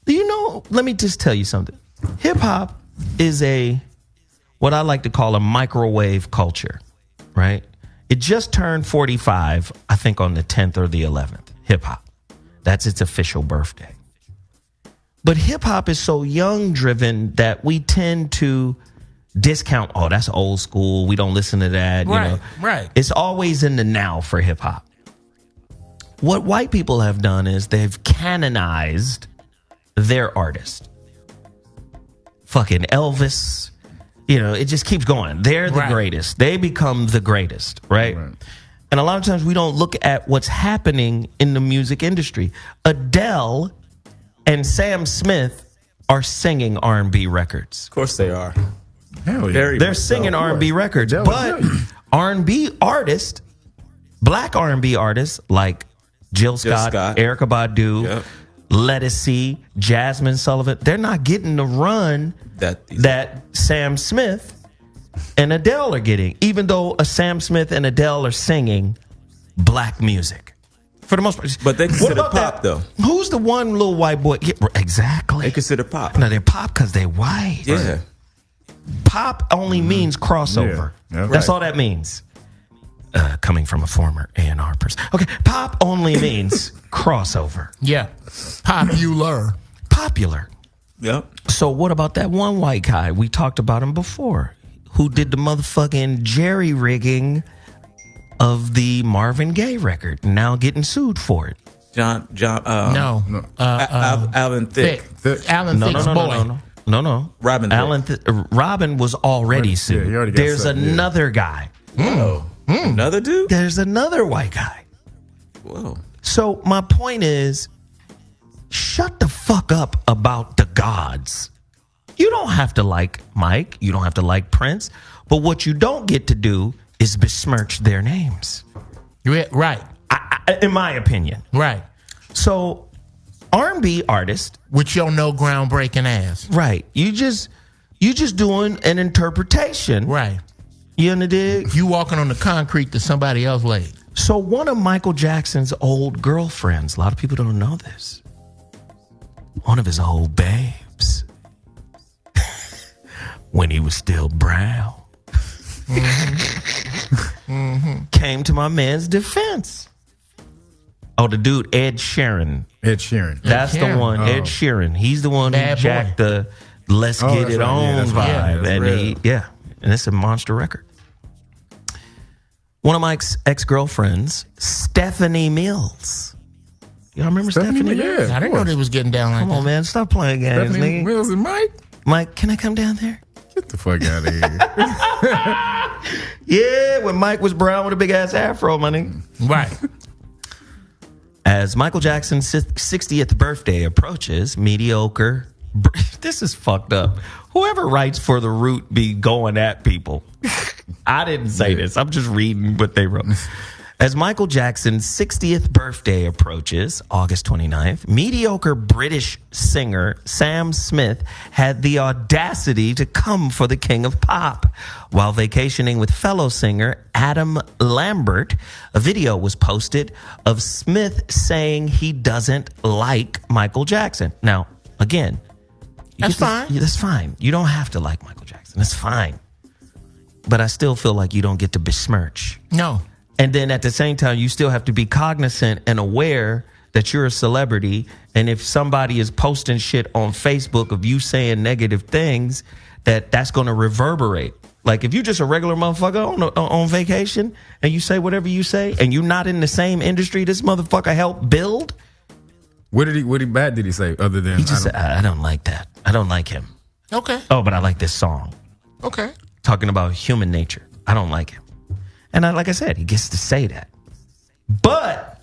Do you know, let me just tell you something. Hip hop is what I like to call a microwave culture, right? It just turned 45, I think on the 10th or the 11th, hip hop. That's its official birthday. But hip hop is so young driven that we tend to discount, oh, that's old school. We don't listen to that. Right, you know. right. It's always in the now for hip hop. What white people have done is they've canonized their artist. Fucking Elvis. It just keeps going. They're the greatest. They become the greatest, right? And a lot of times we don't look at what's happening in the music industry. Adele and Sam Smith are singing R&B records. Of course they are. Hell yeah. Very They're much singing so. R&B records, Adele but is R&B artists, black R&B artists like Jill Scott, Scott. Erykah Badu, Yep. Lettucey, Jasmine Sullivan, they're not getting the run that Sam Smith and Adele are getting, even though Sam Smith and Adele are singing black music. For the most part. But they consider What about pop, that? though. Who's the one little white boy? Yeah, exactly. They consider pop. No, they're pop because they're white. Yeah. Pop only means crossover. Yeah. That's Right. all that means. Coming from a former A&R person. Okay, pop only means crossover. Yeah. Popular. Popular. Yep. So what about that one white guy? We talked about him before. Who did the motherfucking jerry-rigging of the Marvin Gaye record, now getting sued for it. John. No. Alan Thicke. Alan Thicke's boy. No. Robin was already sued. he already got There's sued, another guy. Whoa. Another dude? There's another white guy. Whoa. So my point is, shut the fuck up about the gods. You don't have to like Mike. You don't have to like Prince. But what you don't get to do is besmirch their names. Right. In my opinion. Right. So R&B artist. With your no groundbreaking ass. Right. You just doing an interpretation. Right. You know, dig? You walking on the concrete that somebody else laid. So one of Michael Jackson's old girlfriends, a lot of people don't know this, one of his old babes, when he was still brown, came to my man's defense. Oh, the dude, Ed Sheeran. That's the one, Ed Sheeran. He's the one Bad who jacked boy. the let's get it right. on Yeah, that's right. vibe. Yeah, And it's a monster record. One of Mike's ex-girlfriends, Stephanie Mills. Y'all remember Stephanie Mills? Yeah, I didn't know they was getting down like Come that. on, man. Stop playing games, Stephanie nigga. Mills and Mike? Mike, can I come down there? Get the fuck out of here. Yeah, when Mike was brown with a big-ass afro, my nigga. Right. As Michael Jackson's 60th birthday approaches, mediocre. This is fucked up. Whoever writes for The Root be going at people. I didn't say this. I'm just reading what they wrote. As Michael Jackson's 60th birthday approaches, August 29th, mediocre British singer Sam Smith had the audacity to come for the king of pop. While vacationing with fellow singer Adam Lambert, a video was posted of Smith saying he doesn't like Michael Jackson. Now, again, that's fine. That's fine. You don't have to like Michael Jackson. That's fine. But I still feel like you don't get to besmirch. No. And then at the same time, you still have to be cognizant and aware that you're a celebrity. And if somebody is posting shit on Facebook of you saying negative things, that's going to reverberate. Like if you're just a regular motherfucker on vacation and you say whatever you say and you're not in the same industry this motherfucker helped build. What bad did he say other than? He just said, I don't like that. I don't like him. Okay. Oh, but I like this song. Okay. Talking about human nature. I don't like him. And like I said, he gets to say that. But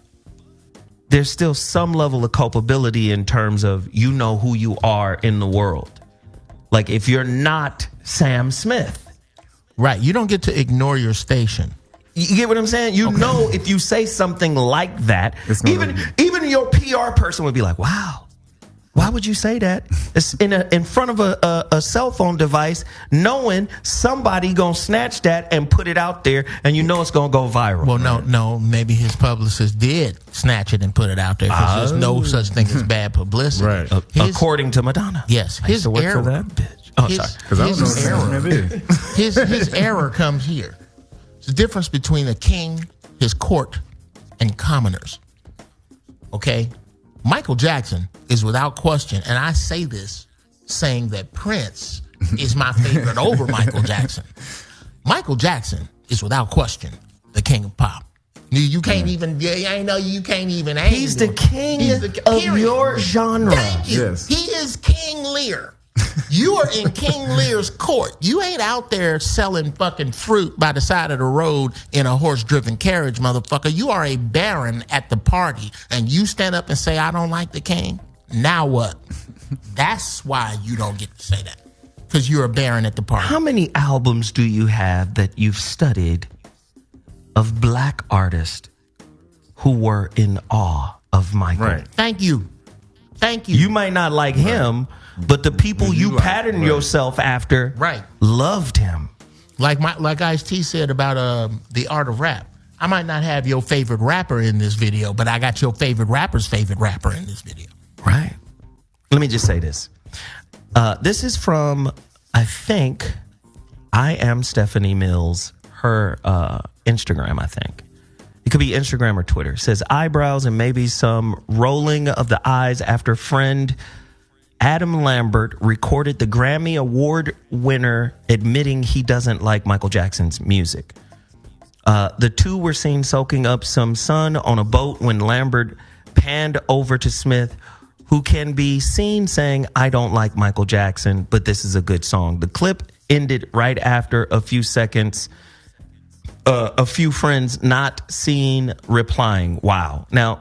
there's still some level of culpability in terms of you know who you are in the world. Like if you're not Sam Smith. Right. You don't get to ignore your station. You get what I'm saying? You know if you say something like that, even your PR person would be like, wow. Why would you say that? It's in front of a cell phone device, knowing somebody gonna snatch that and put it out there, and you know it's gonna go viral. Well, no, maybe his publicist did snatch it and put it out there because there's no such thing as bad publicity. Right. According to Madonna. Yes. I used to work for that bitch. Oh, sorry. Because I don't know what Sam Smith is. His error comes here. It's the difference between a king, his court, and commoners. Okay? Michael Jackson is without question, and I say this saying that Prince is my favorite over Michael Jackson. Michael Jackson is without question the king of pop. You can't even, you can't even. He's the king of your genre. Thank you. Yes. He is King Lear. You are in King Lear's court. You ain't out there selling fucking fruit by the side of the road in a horse-driven carriage, motherfucker. You are a baron at the party, and you stand up and say, I don't like the king. Now what? That's why you don't get to say that, because you're a baron at the party. How many albums do you have that you've studied of black artists who were in awe of Michael? Right. Thank you. You might not like him, but the people you pattern yourself after loved him. Like Ice-T said about the art of rap. I might not have your favorite rapper in this video, but I got your favorite rapper's favorite rapper in this video. Right. Let me just say this. This is from, I think, I Am Stephanie Mills, her Instagram, I think. It could be Instagram or Twitter. It says eyebrows and maybe some rolling of the eyes after friend Adam Lambert recorded the Grammy Award winner admitting he doesn't like Michael Jackson's music. The two were seen soaking up some sun on a boat when Lambert panned over to Smith, who can be seen saying, I don't like Michael Jackson, but this is a good song. The clip ended right after a few seconds. A few friends not seen replying, wow. Now,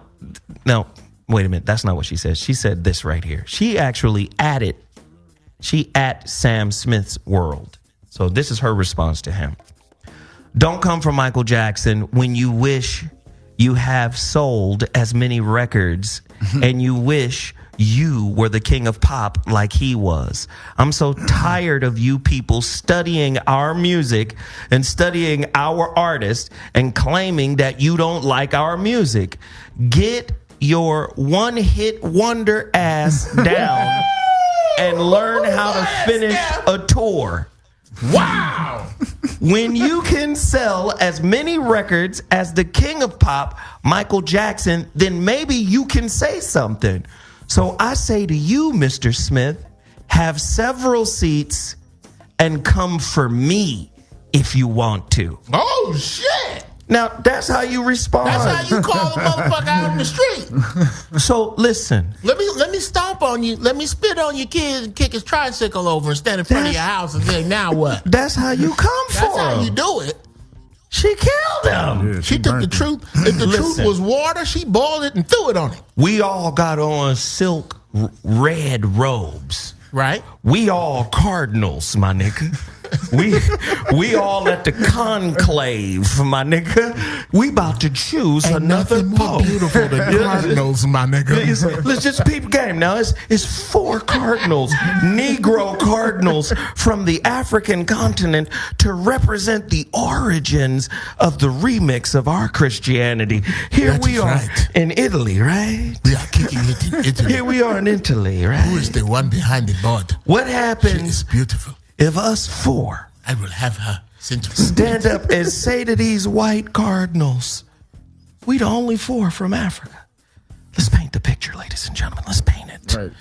wait a minute. That's not what she said. She said this right here. She actually at Sam Smith's world. So this is her response to him. Don't come for Michael Jackson when you wish you have sold as many records and you wish you were the king of pop like he was. I'm so tired of you people studying our music and studying our artists and claiming that you don't like our music. Get your one-hit wonder ass down and learn how to finish a tour. Wow! When you can sell as many records as the king of pop, Michael Jackson, then maybe you can say something. So I say to you, Mr. Smith, have several seats and come for me if you want to. Oh, shit! Now, that's how you respond. That's how you call a motherfucker out in the street. So, listen. Let me stomp on you. Let me spit on your kid and kick his tricycle over and stand in front of your house and say, now what? That's how you come for him. That's how you do it. She killed him. Yeah, She took the truth. If the truth was water, she boiled it and threw it on him. We all got on silk red robes. Right? We all cardinals, my nigga. We all at the conclave, my nigga. We about to choose Ain't another nothing more pope. beautiful than cardinals, my nigga. Let's just peep game now. It's 4 cardinals, Negro cardinals from the African continent to represent the origins of the remix of our Christianity. Here That we is are right. in Italy, right? We are kicking it in Italy. Here we are in Italy, right? Who is the one behind the board? What She happens is beautiful. if us 4 I will have her sent to stand up and say to these white cardinals, we the only 4 from Africa. Let's paint the picture, ladies and gentlemen. Let's paint it. Right.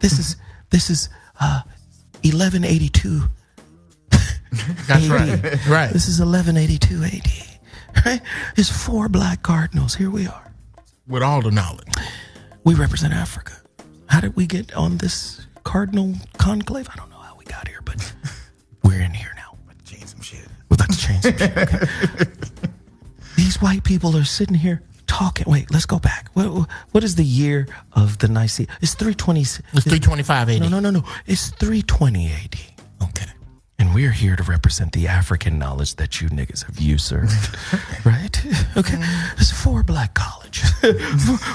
This is 1182 That's AD. right. Right. This is 1182 AD. Right? It's 4 black cardinals. Here we are. With all the knowledge. We represent Africa. How did we get on this cardinal conclave? I don't know how we got here, but we're in here now. Let's change some shit. We're about to change some shit. Okay. These white people are sitting here talking. Wait, let's go back. What is the year of the Nicaea? It's 320. It's 325 AD. No. It's 320 AD. Okay. And we're here to represent the African knowledge that you niggas have usurped. Right? Okay. There's 4 black college.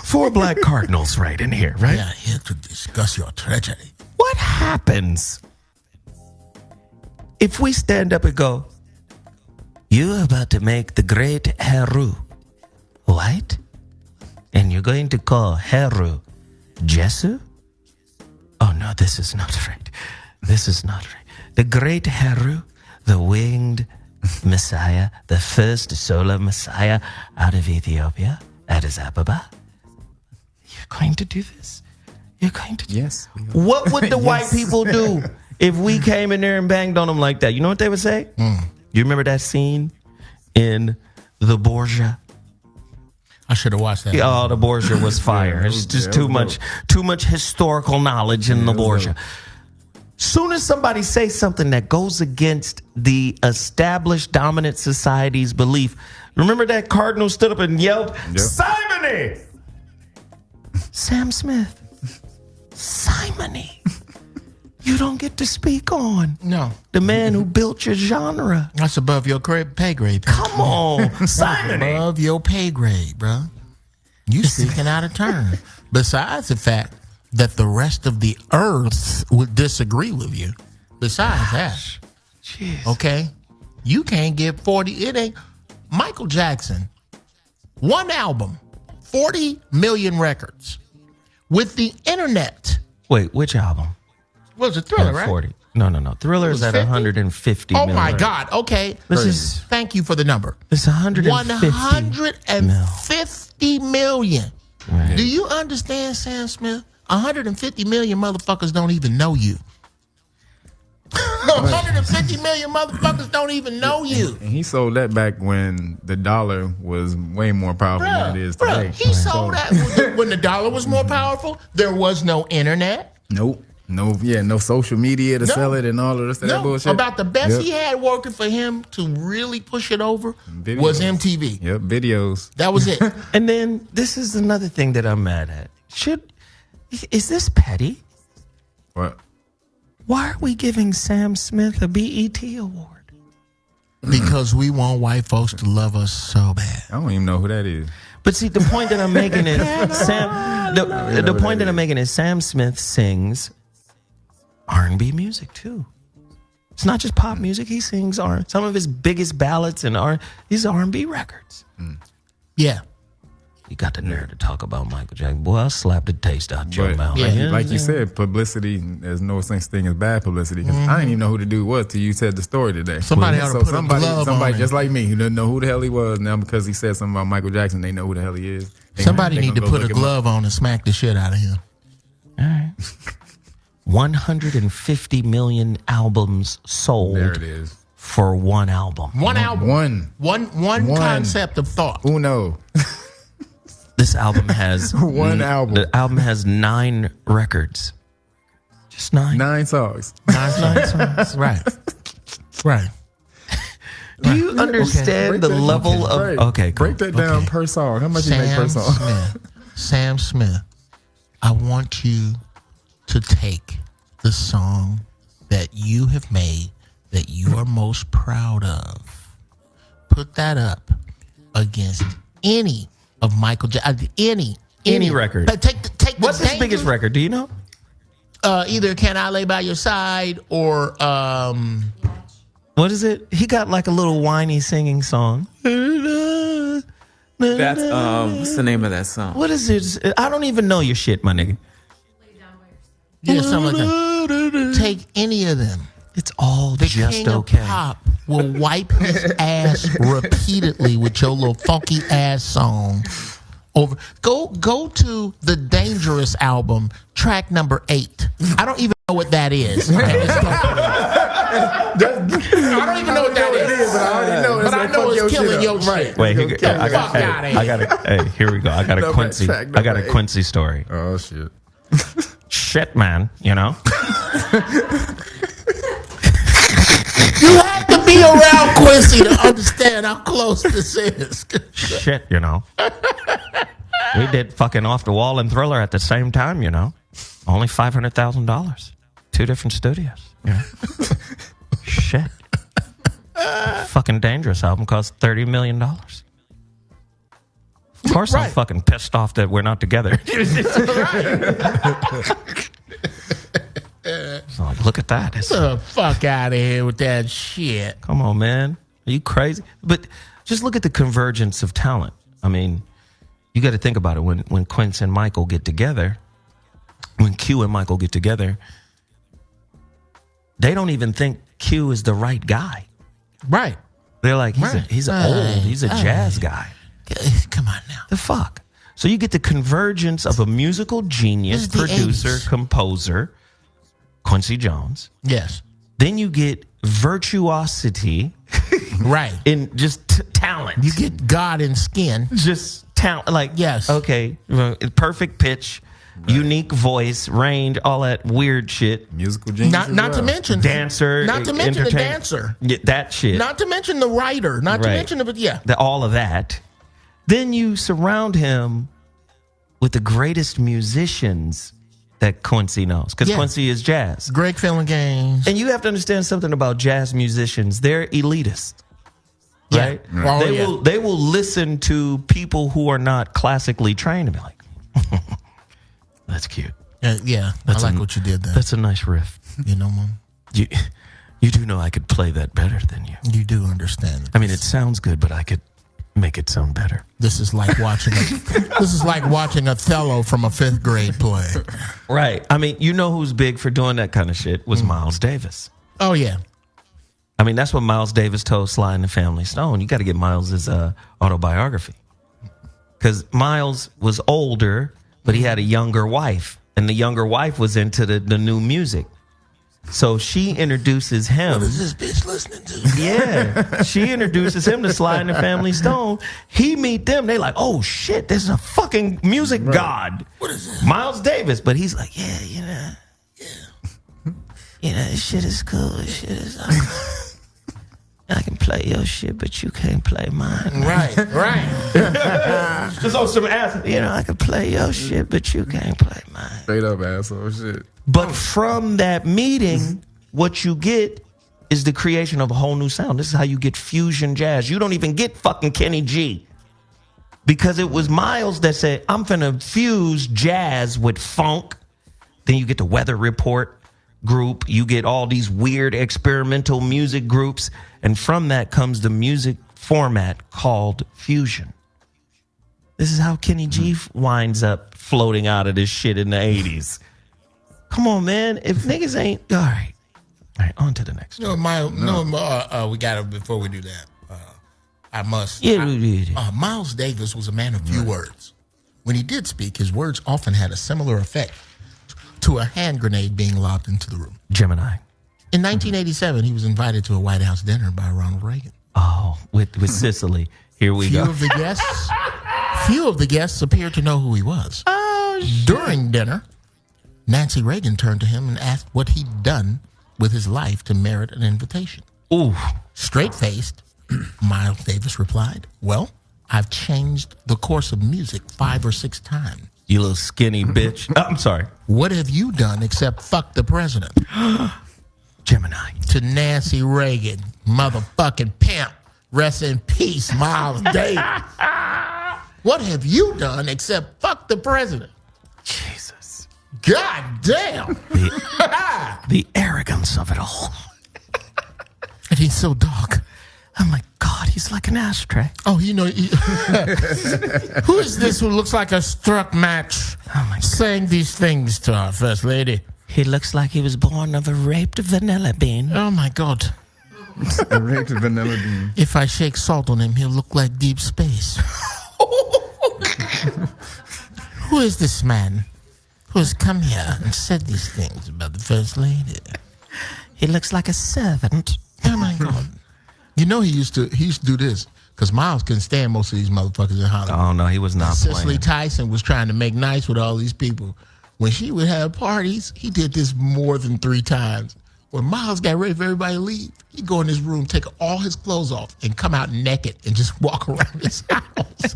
4 black cardinals right in here, right? We are here to discuss your tragedy. What happens if we stand up and go, you're about to make the great Heru white, and you're going to call Heru Jesu? Oh, no, this is not right. This is not right. The great Heru, the winged Messiah, the first solar Messiah out of Ethiopia, Addis Ababa. You're going to do this? You're going to do Yes. What would the white people do if we came in there and banged on them like that? You know what they would say? You remember that scene in The Borgia? I should have watched that. Oh, The Borgia was fire. It's just too much historical knowledge in The Borgia. Soon as somebody says something that goes against the established dominant society's belief, remember that cardinal stood up and yelled, "Simony!" Sam Smith. Simony. You don't get to speak on. No. The man who built your genre. That's above your pay grade. Come on, Simony. Above your pay grade, bro. You speaking out of turn. Besides the fact that the rest of the earth would disagree with you. Besides that, Jeez. okay, you can't get 40. It ain't Michael Jackson. One album, 40 million records. With the internet. Wait, which album? What was it, Thriller, right? 40. No. Thriller is at 50? 150 Oh million. my God. Okay. This is Thank you for the number. it's 150. 150 million. Right. Do you understand, Sam Smith? 150 million motherfuckers don't even know you. 150 million motherfuckers don't even know you. And he sold that back when the dollar was way more powerful than it is today. He sold that when the dollar was more powerful. There was no internet. Nope. No social media to sell it and all of this that bullshit. About the best he had working for him to really push it over was MTV. Yep, videos. That was it. And then this is another thing that I'm mad at. Is this petty? What? Why are we giving Sam Smith a BET award? Because we want white folks to love us so bad. I don't even know who that is. But see, the point that I'm making is the point that I'm making is Sam Smith sings R&B music too. It's not just pop music. He sings some of his biggest ballads and these R&B records. Yeah. You got the nerve to talk about Michael Jackson. Boy, I'll slap the taste out your But, mouth. like you said, publicity, there's no such thing as bad publicity. 'Cause I didn't even know who the dude was till you said the story today. Somebody ought to put a glove somebody on just him. like me who didn't know who the hell he was, now because he said something about Michael Jackson, they know who the hell he is. Somebody need to put a glove on and smack the shit out of him. All right. 150 million albums sold. There it is. For one album. One album. One Concept of thought. Uno. This album has One album. The album has 9 records. Just 9. 9 songs. 9 songs. Right. Do you understand the level of? Okay, cool. Break that down per song. How much you make per song? Sam Smith, I want you to take the song that you have made that you are most proud of. Put that up against any of Michael Jackson, any record. But take What's his biggest record? Do you know? Either Can I Lay by Your Side or what is it? He got like a little whiny singing song. That's what's the name of that song? What is it? I don't even know your shit, my nigga. Yeah, something like that. Take any of them. It's all The just king okay. of pop will wipe his ass repeatedly with your little funky ass song. Go to the Dangerous album, track number 8. I don't even know what that is. I don't even know what that is. But I know it's killing your shit. Wait, here we go. I got a Quincy. I got a Quincy story. Oh shit. Shit, man. You know. You have to be around Quincy to understand how close this is. Shit, you know. We did fucking Off the Wall and Thriller at the same time, you know. Only $500,000. 2 different studios. You know? Shit. Fucking Dangerous album cost $30 million. Of course, I'm fucking pissed off that we're not together. So like, look at that. Get the fuck out of here with that shit. Come on, man. Are you crazy? But just look at the convergence of talent. I mean, you got to think about it. When Quince and Michael get together, when Q and Michael get together, they don't even think Q is the right guy. Right. They're like, he's a jazz guy. Come on now. The fuck? So you get the convergence of a musical genius, producer, 80s. composer, Quincy Jones. Yes. Then you get virtuosity. Right. In just talent. You get God in skin. Just talent. Like, yes. Okay. Perfect pitch, unique voice, range, all that weird shit. Musical genius. Not to mention dancer. Not to mention the dancer. Yeah, that shit. Not to mention the writer. Not to mention all of that. Then you surround him with the greatest musicians that Quincy knows. Because Quincy is jazz. Greg Gaines. And you have to understand something about jazz musicians. They're elitist. Right? They will listen to people who are not classically trained and be like, that's cute. I like what you did there. That's a nice riff. You know, Mom? You do know I could play that better than you. You do understand it. I mean, it sounds good, but I could make it sound better. This is like watching Othello from a 5th grade play. Right. I mean, you know who's big for doing that kind of shit was Miles Davis. Oh, yeah. I mean, that's what Miles Davis told Sly and the Family Stone. You got to get Miles' autobiography. Because Miles was older, but he had a younger wife. And the younger wife was into the new music. So she introduces him. What is this bitch listening to? Yeah. She introduces him to Sly and the Family Stone. He meet them. They like, oh, shit, this is a fucking music god. What is this? Miles Davis. But he's like, this shit is cool. This shit is I can play your shit, but you can't play mine. Right. Just on some ass. I can play your shit, but you can't play mine. Straight up asshole shit. But from that meeting, what you get is the creation of a whole new sound. This is how you get fusion jazz. You don't even get fucking Kenny G. Because it was Miles that said, I'm finna fuse jazz with funk. Then you get the Weather Report group. You get all these weird experimental music groups. And from that comes the music format called fusion. This is how Kenny G winds up floating out of this shit in the 80s. Come on, man. If niggas ain't... All right, on to the next. We got to, before we do that, I must... Miles Davis was a man of few words. When he did speak, his words often had a similar effect to a hand grenade being lobbed into the room. Gemini. In 1987, he was invited to a White House dinner by Ronald Reagan. Oh, with Sicily. Here we go. Few of the guests appeared to know who he was. Oh, shit. During dinner, Nancy Reagan turned to him and asked what he'd done with his life to merit an invitation. Ooh. Straight-faced, Miles Davis replied, well, I've changed the course of music 5 or 6 times. You little skinny bitch. I'm sorry. What have you done except fuck the president? Gemini. To Nancy Reagan, motherfucking pimp. Rest in peace, Miles Davis. What have you done except fuck the president? Jesus. God damn. The arrogance of it all. And he's so dark. Oh my God, he's like an ashtray. Oh, you know, who is this who looks like a struck match saying these things to our first lady? He looks like he was born of a raped vanilla bean. Oh my God. A raped vanilla bean. If I shake salt on him, he'll look like deep space. Who is this man who has come here and said these things about the first lady? He looks like a servant. Oh my God. You know he used to do this because Miles couldn't stand most of these motherfuckers in Hollywood. Oh no, he was not Cicely playing. Tyson was trying to make nice with all these people. When she would have parties, he did this more than 3 times. When Miles got ready for everybody to leave, he'd go in his room, take all his clothes off, and come out naked and just walk around his house.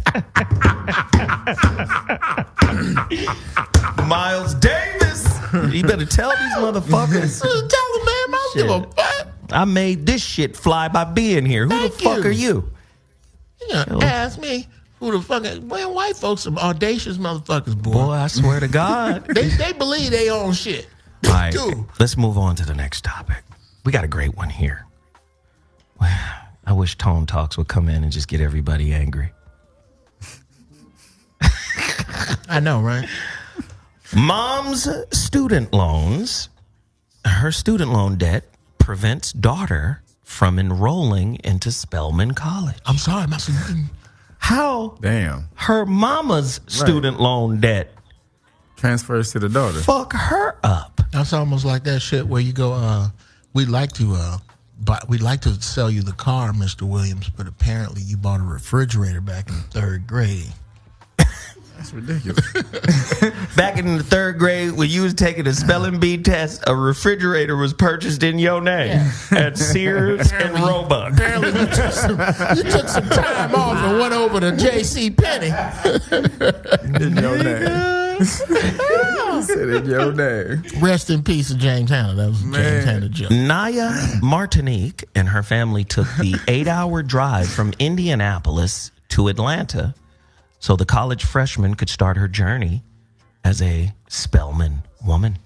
Miles Davis. You better tell these motherfuckers. Tell him, man, I don't give a fuck. I made this shit fly by being here. Who Thank the fuck you. are you? You know, ask me who the fuck is. Man, white folks are audacious motherfuckers, boy. Boy, I swear to God. They believe they own shit. All right, Dude. let's move on to the next topic. We got a great one here. I wish Tone Talks would come in and just get everybody angry. I know, right? Mom's student loans, her student loan debt prevents daughter from enrolling into Spelman College. I'm sorry, my son. How? Damn. Her mama's student loan debt Transfers to the daughter. fuck her up. That's almost like that shit where you go, we'd like to sell you the car, Mr. Williams, but apparently you bought a refrigerator back in 3rd grade. That's ridiculous. Back in the 3rd grade, when you was taking a spelling bee test, a refrigerator was purchased in your name at Sears and Roebuck. Apparently you took some time off and went over to J.C. Penney. In your name. Said in your name. Rest in peace of James Hanna. That was a James Hanna joke. Naya Martinique and her family took the 8-hour drive from Indianapolis to Atlanta so the college freshman could start her journey as a Spelman woman.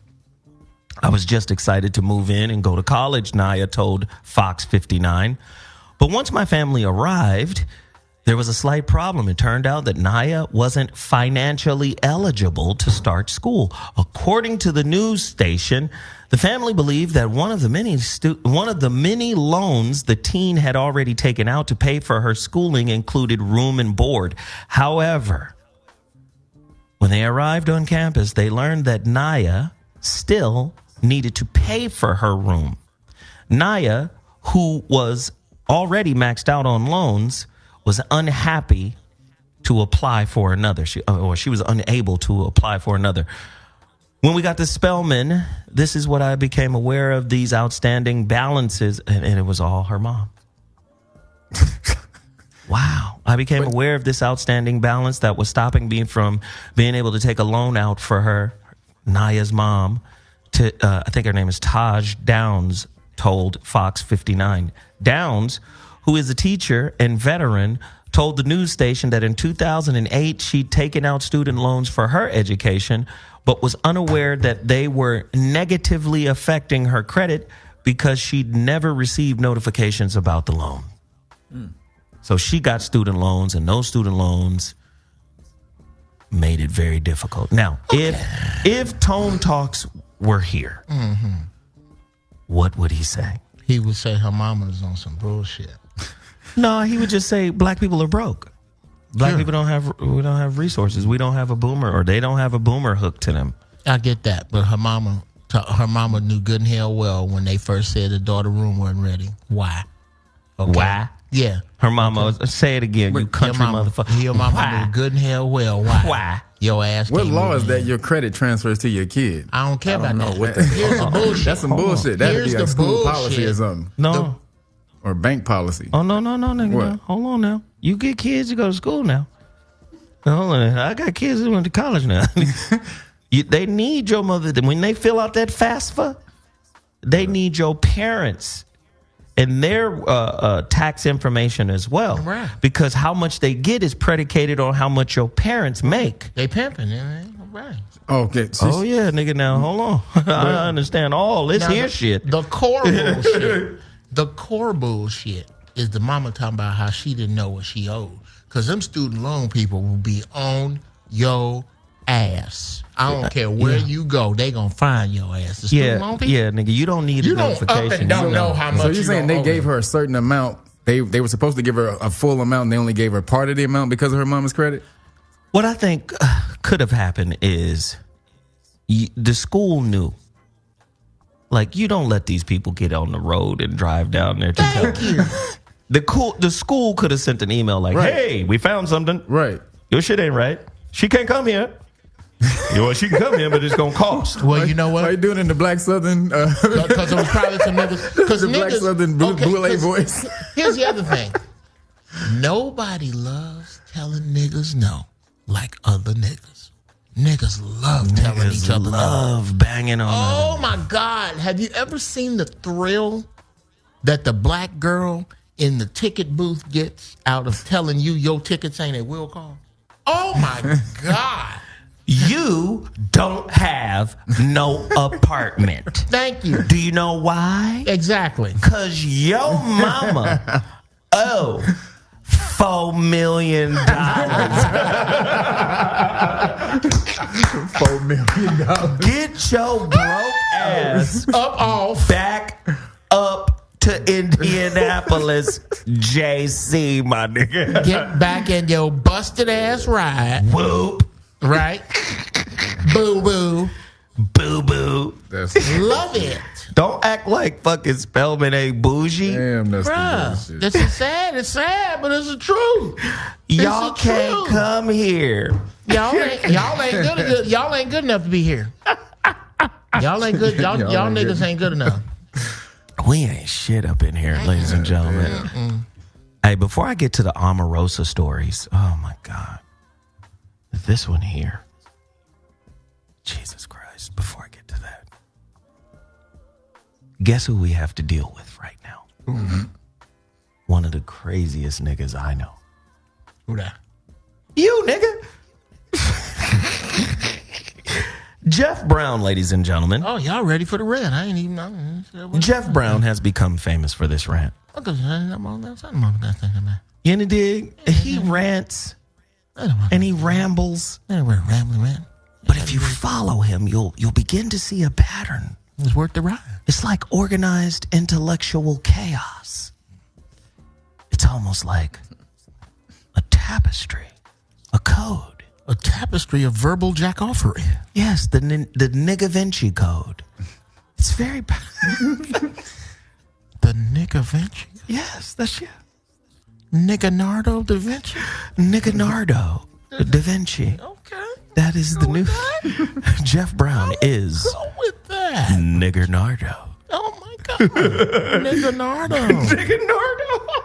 I was just excited to move in and go to college, Naya told Fox 59. But once my family arrived, there was a slight problem. It turned out that Naya wasn't financially eligible to start school. According to the news station, the family believed that one of the many loans the teen had already taken out to pay for her schooling included room and board. However, when they arrived on campus, they learned that Naya still needed to pay for her room. Naya, who was already maxed out on loans, was unhappy to apply for another. She was unable to apply for another. When we got to Spelman, this is what I became aware of, these outstanding balances, and it was all her mom. Wow. I became aware of this outstanding balance that was stopping me from being able to take a loan out for her, Naya's mom. I think her name is Taj Downs, told Fox 59. Downs, who is a teacher and veteran, told the news station that in 2008 she'd taken out student loans for her education, but was unaware that they were negatively affecting her credit because she'd never received notifications about the loan. So she got student loans, and those student loans made it very difficult. Now, if Tone Talks were here, what would he say? He would say her mama's on some bullshit. No, he would just say black people are broke. Black people don't have resources. We don't have a boomer, or they don't have a boomer hooked to them. I get that, but her mama knew good and hell well when they first said the daughter room wasn't ready. Why? Okay. Why? Yeah. Her mama, say it again, you country motherfucker. Your mama knew good and hell well. Why? Why? Your ass. What law is that your credit transfers to your kid? I don't care about that. What the Here's the bullshit. That's some bullshit. That'd Here's be a the school bullshit. policy or something. No. or bank policy. Oh, no, nigga. What? No. Hold on now. You get kids to go to school now. Hold on. I got kids that went to college now. They need your mother. When they fill out that FAFSA, they need your parents and their tax information as well. Right. Because how much they get is predicated on how much your parents make. They pimping, right? Right. Okay. Oh, yeah, nigga. Now, hold on. I understand all this here shit. The core bullshit. The core bullshit is the mama talking about how she didn't know what she owed. Because them student loan people will be on your ass. I don't care where you go, they gonna find your ass. The student loan people, nigga. You don't need a notification. You don't know how much. So you're saying they gave her a certain amount? They were supposed to give her a full amount, and they only gave her part of the amount because of her mama's credit? What I think could have happened is the school knew. Like, you don't let these people get on the road and drive down there to Thank you. The school could have sent an email like, hey, we found something. Right. Your shit ain't right. She can't come here. Well, she can come here, but it's going to cost. Well, you know what? Why you doing it in the black southern? Because it was probably some niggas. Because the black southern boule voice. Here's the other thing. Nobody loves telling niggas no like other niggas. Niggas love telling each other no. Love banging on. Oh my God! Have you ever seen the thrill that the black girl in the ticket booth gets out of telling you your tickets ain't at will call? Oh my God! You don't have no apartment. Thank you. Do you know why? Exactly. Because your mama $4 million. $4 million. Get your broke ass off back up to Indianapolis, JC, my nigga. Get back in your busted ass ride. Whoop. Right? Boo boo. Boo boo. Love it. Don't act like fucking Spelman ain't bougie. Damn, that's Bruh, the bullshit. this is sad. It's sad, but it's the truth. Y'all can't come here. Y'all ain't good enough to be here. Y'all ain't good. Y'all niggas ain't good enough. We ain't shit up in here, ladies and gentlemen. Hey, before I get to the Omarosa stories, oh my God. This one here. Jesus Christ, before I get to that. Guess who we have to deal with right now? Mm-hmm. One of the craziest niggas I know. Who that? You, nigga. Jeff Brown, ladies and gentlemen. Oh, y'all ready for the rant? I ain't even know. Jeff Brown has become famous for this rant. You know, dig? He rants and he rambles. But if you follow him, you'll begin to see a pattern. It's worth the ride. It's like organized intellectual chaos. It's almost like a tapestry, a code. A tapestry of verbal jackoffery. Yes, the Nigga Vinci code. It's very The Nigga Vinci? Yes, that's you. Nigganardo da Vinci? Nigganardo da Vinci. Okay. That is the new... Jeff Brown is... Go with that. Nigganardo. Oh, my God. Nigganardo.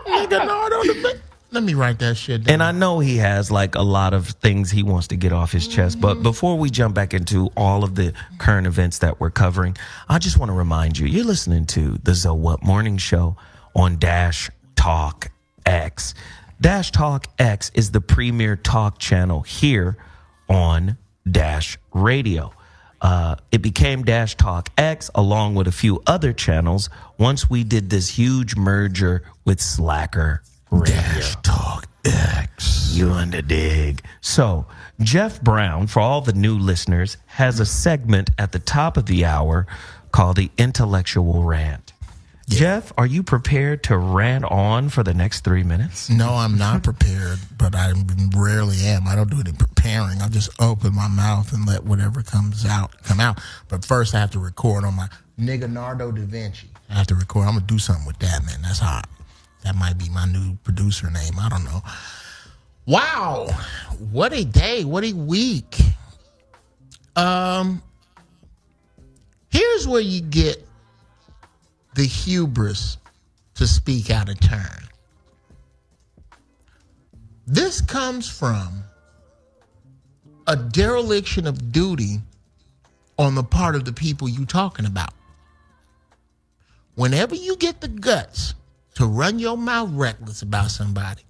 Nigganardo da Vinci. Let me write that shit down. And I know he has like a lot of things he wants to get off his chest. But before we jump back into all of the current events that we're covering, I just want to remind you, you're listening to the ZOWHAT Morning Show on Dash Talk X. Dash Talk X is the premier talk channel here on Dash Radio. It became Dash Talk X along with a few other channels once we did this huge merger with Slacker Radio. Dash Talk X. You under dig. So, Jeff Brown, for all the new listeners, has a segment at the top of the hour called the Intellectual Rant. Yeah. Jeff, are you prepared to rant on for the next 3 minutes? No, I'm not prepared, but I rarely am. I don't do any preparing. I just open my mouth and let whatever comes out come out. But first, I have to record on my Nigganardo da Vinci. I have to record. I'm going to do something with that, man. That's hot. That might be my new producer name. I don't know. Wow. What a day. What a week. Here's where you get the hubris to to speak out of turn. This comes from a dereliction of duty on the part of the people you talking about. Whenever you get the guts to run your mouth reckless about somebody,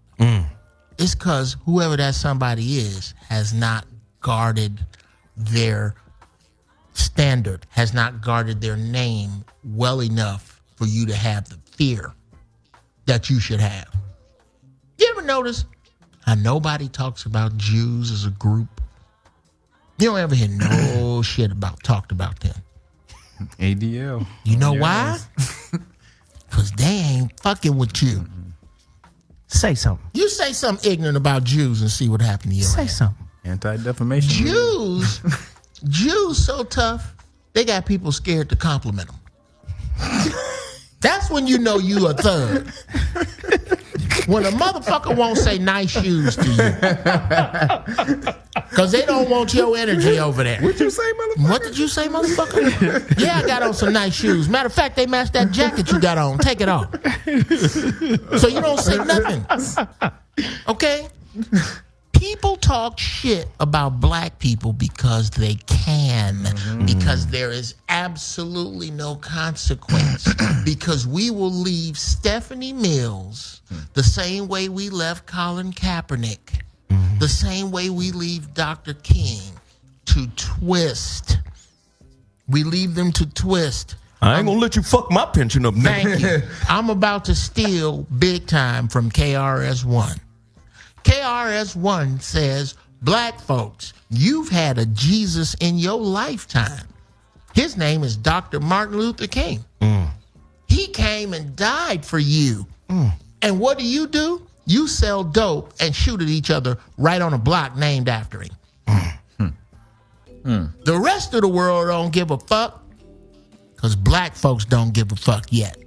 it's because whoever that somebody is has not guarded their standard, has not guarded their name well enough for you to have the fear that you should have. You ever notice how nobody talks about Jews as a group? You don't ever hear no shit talked about them. ADL. You know why? Because they ain't fucking with you. Say something. You say something ignorant about Jews and see what happened to you. Say something. Anti-defamation. Jews so tough, they got people scared to compliment them. That's when you know you a thug. When a motherfucker won't say nice shoes to you. Because they don't want your energy over there. What you say, motherfucker? What did you say, motherfucker? Yeah, I got on some nice shoes. Matter of fact, they match that jacket you got on. Take it off. So you don't say nothing. Okay? People talk shit about black people because they can, because there is absolutely no consequence, because we will leave Stephanie Mills the same way we left Colin Kaepernick, the same way we leave Dr. King to twist. We leave them to twist. I ain't gonna let you fuck my pension up, nigga. Thank you. I'm about to steal big time from KRS-One. KRS-One says, black folks, you've had a Jesus in your lifetime. His name is Dr. Martin Luther King. He came and died for you. And what do? You sell dope and shoot at each other right on a block named after him. The rest of the world don't give a fuck because black folks don't give a fuck yet.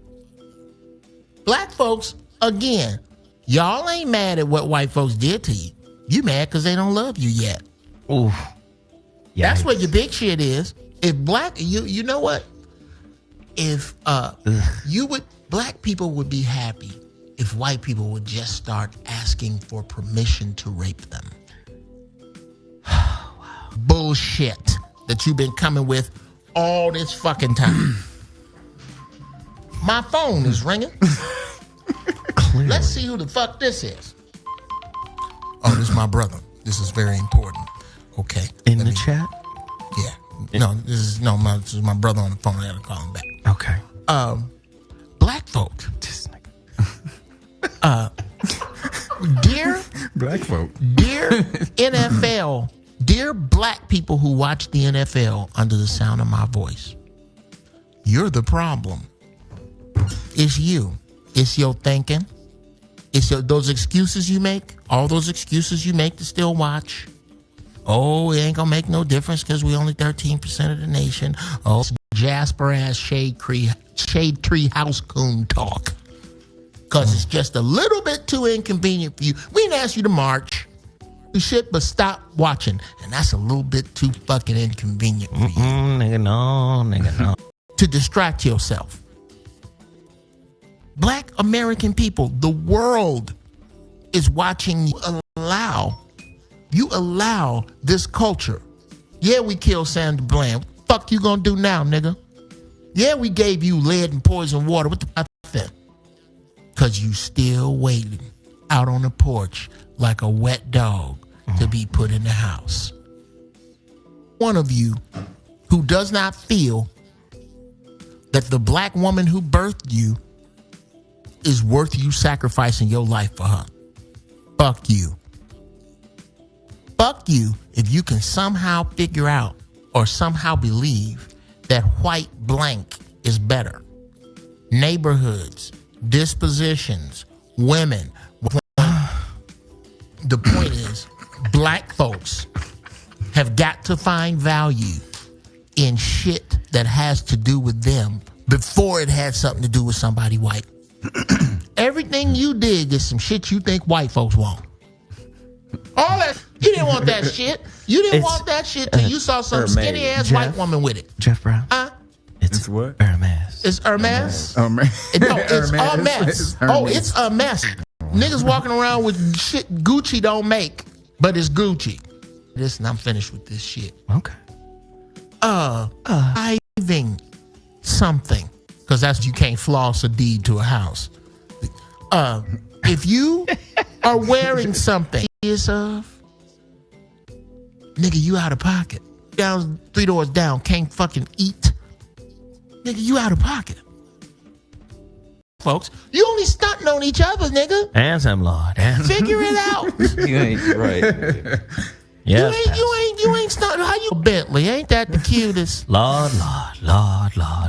Black folks, again, y'all ain't mad at what white folks did to you. You mad because they don't love you yet. Ooh. That's what your big shit is. If black, you know what? If black people would be happy if white people would just start asking for permission to rape them. Bullshit that you've been coming with all this fucking time. My phone is ringing. Clearly. Let's see who the fuck this is. Oh, this is my brother. This is very important. Okay. In the chat? Yeah. No, this is my brother on the phone. I gotta call him back. Okay. Black folk. Dear black folk. Dear NFL, dear black people who watch the NFL under the sound of my voice, you're the problem. It's you. It's your thinking. It's those excuses you make. All those excuses you make to still watch. Oh, it ain't gonna make no difference because we only 13% of the nation. Oh, Jasper ass shade tree house coon talk. Because it's just a little bit too inconvenient for you. We didn't ask you to march. You should, but stop watching. And that's a little bit too fucking inconvenient for you. Nigga, no. To distract yourself. Black American people, the world is watching you allow this culture. Yeah, we killed Sandra Bland. What the fuck you gonna do now, nigga? Yeah, we gave you lead and poison water. What the fuck? Because you still waiting out on the porch like a wet dog to be put in the house. One of you who does not feel that the black woman who birthed you is worth you sacrificing your life for her. Fuck you. Fuck you if you can somehow figure out or somehow believe that white blank is better. Neighborhoods, dispositions, women. The point is, black folks have got to find value in shit that has to do with them before it had something to do with somebody white. Everything you did is some shit you think white folks want. All that, you didn't want that shit. You didn't want that shit till you saw some skinny ass white woman with it. Jeff Brown. Huh? It's what? Hermes. It's Hermes. Oh, man. No, it's a mess. Oh, it's a mess. Niggas walking around with shit Gucci don't make, but it's Gucci. Listen, I'm finished with this shit. Okay. Driving something, because that's you can't floss a deed to a house. If you are wearing something yourself, nigga, you out of pocket. Down 3 doors down, can't fucking eat. Nigga, you out of pocket. Folks, you only stunting on each other, nigga. Ansem, Lord. Figure it out. You ain't right. Yes, you ain't stunting. How you Bentley? Ain't that the cutest? Lord.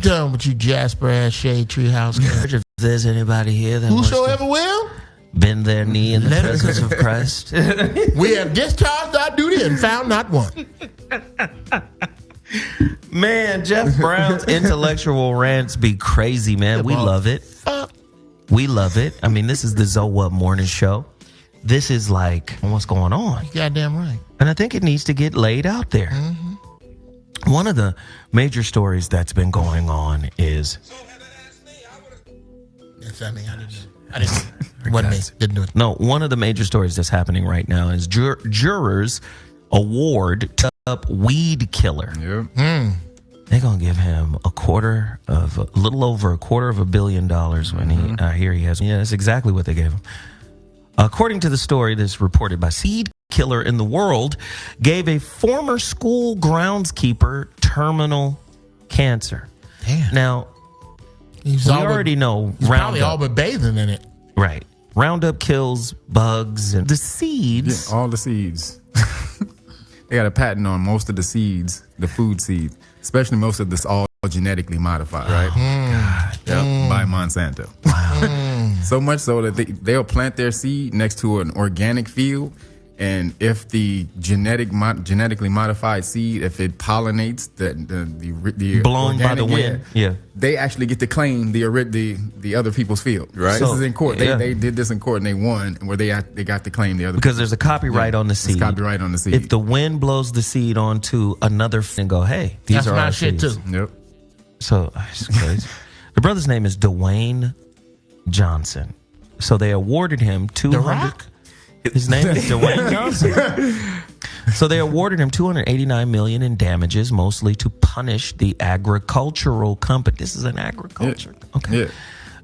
Done with you, Jasper ass shade tree house. If there's anybody here that Whosoever will bend their knee in the presence of Christ. We have discharged our duty and found not one. Man, Jeff Brown's intellectual rants be crazy, man. We love it. We love it. I mean, this is the ZOWHAT morning show. This is like, what's going on? You goddamn right. And I think it needs to get laid out there. Mm-hmm. One of the major stories that's been going on is... I didn't do it. No, one of the major stories that's happening right now is jurors award up weed killer. Yep. They're going to give him a little over $250 million when I hear he has. Yeah, that's exactly what they gave him. According to the story that's reported by Seed Killer in the World, gave a former school groundskeeper terminal cancer. Damn. Now, we already know he's Roundup. Probably all but bathing in it. Right. Roundup kills bugs and the seeds. Yeah, all the seeds. They got a patent on most of the seeds, the food seeds, especially most of this all genetically modified, right? God. By Monsanto. Wow. So much so that they'll plant their seed next to an organic field, and if the genetically modified seed, if it pollinates the blown by the wind, they actually get to claim the other people's field. Right. So, this is in court. They did this in court and they won, where they got to claim the other because there's a copyright on the seed. There's copyright on the seed. If the wind blows the seed onto another and go, hey, these that's are my our shit seeds. too. Yep. So it's crazy. The brother's name is Dwayne Johnson. So they awarded him The Rock? His name is Dwayne Johnson. So they awarded him $289 million in damages, mostly to punish the agricultural company. This is an agriculture. Yeah. Okay. Yeah.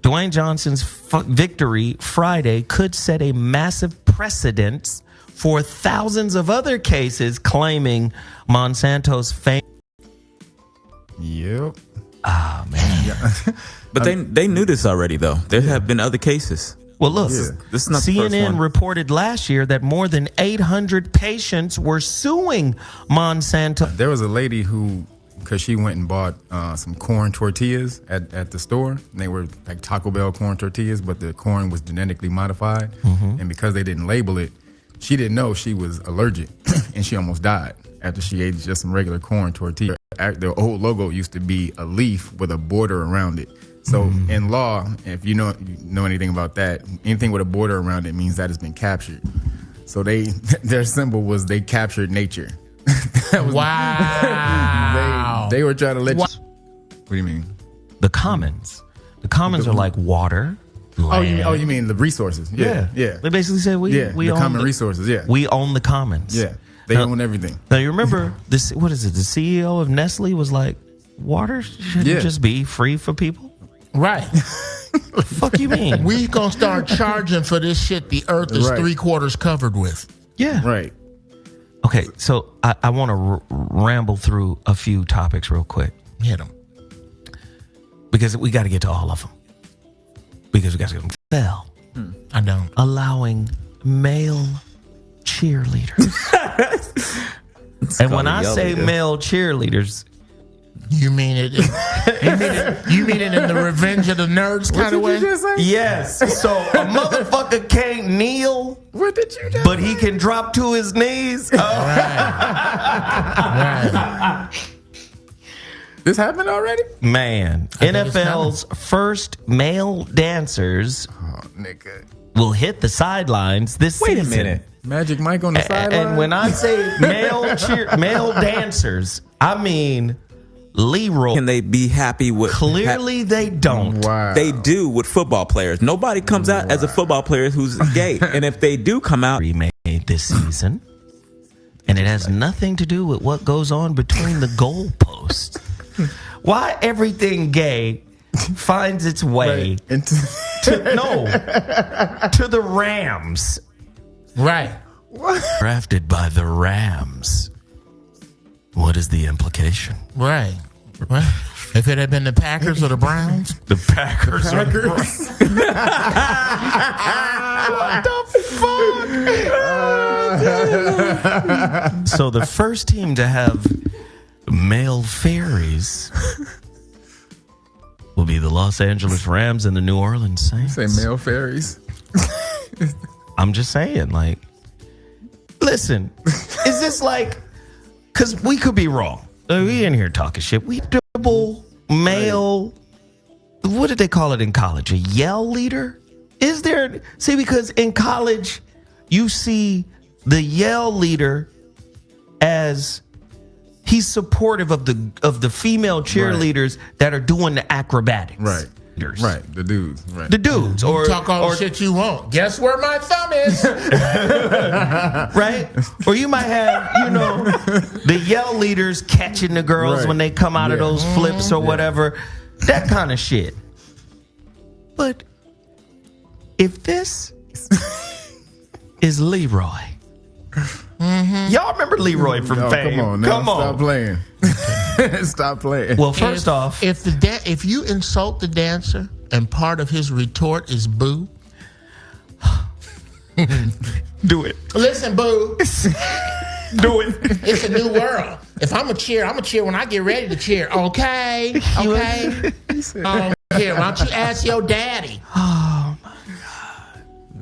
Dwayne Johnson's victory Friday could set a massive precedent for thousands of other cases claiming Monsanto's fame. Yep. Ah, man. Yeah. But they knew this already, though. There have been other cases. Well, look, Yeah. This is not the first CNN one. reported last year that more than 800 patients were suing Monsanto. There was a lady who, because she went and bought some corn tortillas at the store. And they were like Taco Bell corn tortillas, but the corn was genetically modified. And because they didn't label it, she didn't know she was allergic. And she almost died after she ate just some regular corn tortilla. The old logo used to be a leaf with a border around it. So in law, if you know anything about that, anything with a border around it means that it's been captured. So their symbol was they captured nature. Wow. They were trying to let you. What do you mean? The commons. The commons are like water, land. You mean the resources? Yeah. They basically said we the own common resources. Yeah. We own the commons. Yeah. They own everything. Now you remember this? What is it? The CEO of Nestle was like, water shouldn't just be free for people. Right. The fuck you mean? We gonna start charging for this shit the earth is 3/4 covered with. Yeah. Right. Okay, so I want to ramble through a few topics real quick. Hit them. Because we got to get to all of them. Because we got to get them. Fell. I don't. Allowing male cheerleaders. And when I say male cheerleaders, you mean it? You mean it in the Revenge of the Nerds kind of way? yes. So a motherfucker can't kneel. What did you do? But he can drop to his knees. Oh. Right. This happened already? Man, NFL's first male dancers will hit the sidelines this season. Wait a minute. Magic Mike on the sideline? And when I say male dancers, I mean Leroy. Can they be happy with? Clearly, they don't. Wow. They do with football players. Nobody comes out as a football player who's gay, and if they do come out, Remade this season, and it has nothing to do with what goes on between the goalposts. Why everything gay finds its way to the Rams. Right. Drafted by the Rams. What is the implication? Right. Right. If it had been the Packers or the Browns. The Packers. What the fuck? So the first team to have male fairies will be the Los Angeles Rams and the New Orleans Saints. Say male fairies. I'm just saying, like, listen, is this like, because we could be wrong. We in here talking shit. We double male, what did they call it in college? A yell leader? Is there, see, because in college, you see the yell leader as he's supportive of the female cheerleaders that are doing the acrobatics. Right. Right. The dudes. Right. The dudes. Or talk all the shit you want. Guess where my thumb is? Right? Or you might have, the yell leaders catching the girls when they come out of those flips or whatever. That kind of shit. But if this is Leroy. Y'all remember Leroy from Fame? Come on, now. Stop playing. Stop playing. Well, first off, if you insult the dancer and part of his retort is boo, do it. Listen, boo. Do it. It's a new world. If I'm a cheer when I get ready to cheer. Okay. Here, why don't you ask your daddy? Oh my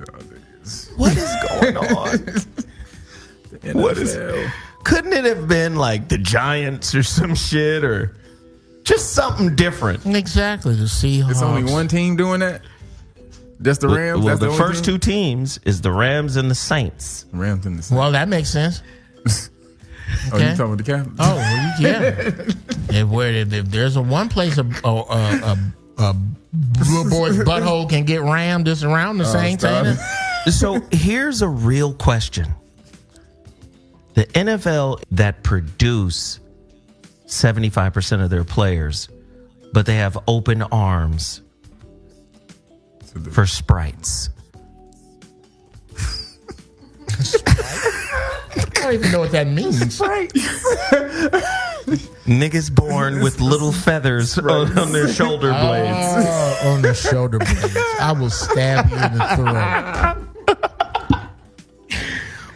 God. What is going on? What is? Couldn't it have been like the Giants or some shit or just something different? Exactly. The Seahawks. It's only one team doing that. Just the Rams. Well, That's the first two teams is the Rams and the Saints. Rams and the Saints. Well, that makes sense. Oh, you talking about the Capitals? Oh, well, yeah. if there's one place a little boy's butthole can get rammed, it's around the Saints, ain't it? So here's a real question. The NFL that produce 75% of their players, but they have open arms for sprites. I don't even know what that means. Niggas born with little feathers on their shoulder blades. Oh, on their shoulder blades. I will stab you in the throat.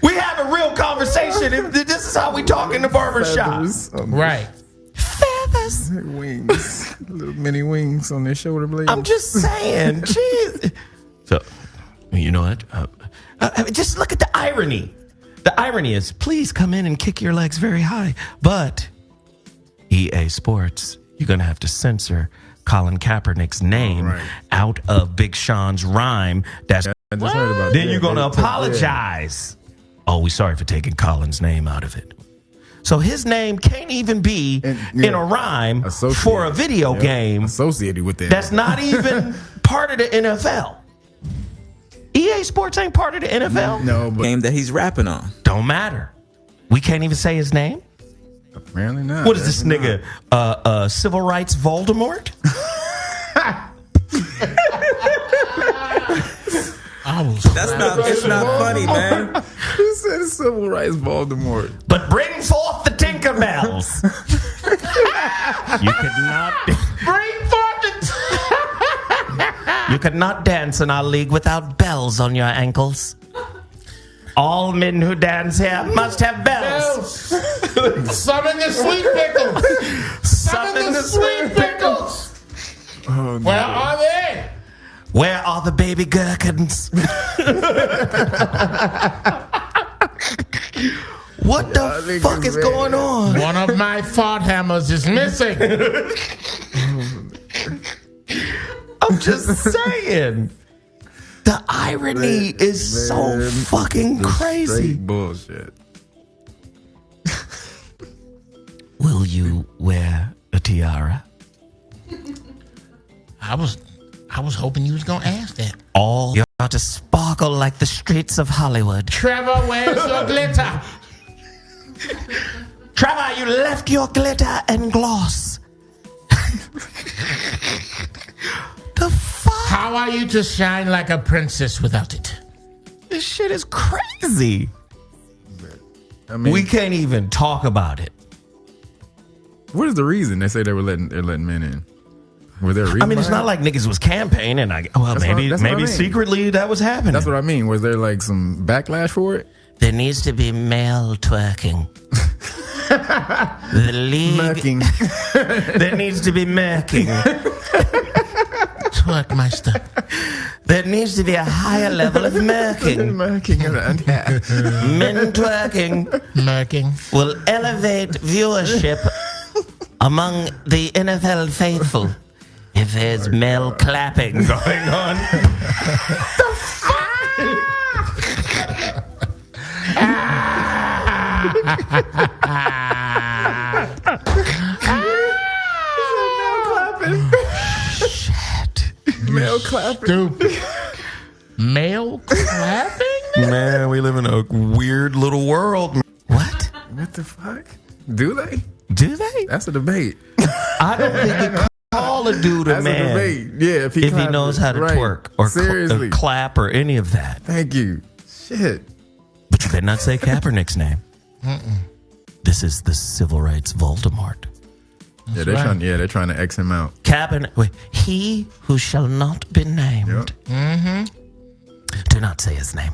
We have a real conversation. This is how we talk in the barbershop. Right. Feathers. Wings. Little mini wings on their shoulder blades. I'm just saying. Jeez. So, you know what? Just look at the irony. The irony is, please come in and kick your legs very high. But EA Sports, you're going to have to censor Colin Kaepernick's name out of Big Sean's rhyme. That's I just heard about then that. you're going to apologize. Oh, we're sorry for taking Colin's name out of it. So his name can't even be in a rhyme for a video game associated with that. That's not even part of the NFL. EA Sports ain't part of the NFL. No, but game that he's rapping on. Don't matter. We can't even say his name. Apparently not. What is this nigga? Civil rights Voldemort? It's not funny, man. Who said civil rights Baltimore? But bring forth the Tinkerbells. You could not Bring forth the... You could not dance in our league without bells on your ankles. All men who dance here must have bells. Summon the sweet pickles. Summon the sweet pickles. Oh, no. Where are they? Where are the baby gherkins? What the fuck is going on? One of my thought hammers is missing. I'm just saying. The irony is so fucking crazy. Straight bullshit. Will you wear a tiara. I was hoping you was gonna ask that. All you ought to sparkle like the streets of Hollywood. Trevor, where's your glitter? Trevor, you left your glitter and gloss. The fuck? How are you to shine like a princess without it? This shit is crazy. I mean, We can't even talk about it. what is the reason they say they're letting men in? Was there a reason? I mean, it's behind not like niggas was campaigning. That's what I mean. Secretly that was happening. That's what I mean. Was there like some backlash for it? There needs to be male twerking. The league. Murking. There needs to be murking. Twerkmeister. There needs to be a higher level of murking. Murking. Men twerking Murking. will elevate viewership among the NFL faithful if there's male clapping going on. Male clapping. Stupid. Male clapping? Man, we live in a weird little world. What? What the fuck? Do they? Do they? That's a debate. I don't think you call a dude a That's man a debate. Yeah, if he knows how to twerk or, seriously. or clap or any of that. Thank you. Shit. But you better not say Kaepernick's name. This is the civil rights Voldemort. Yeah, they're trying to X him out. Kaepernick, wait, he who shall not be named. Yep. Do not say his name.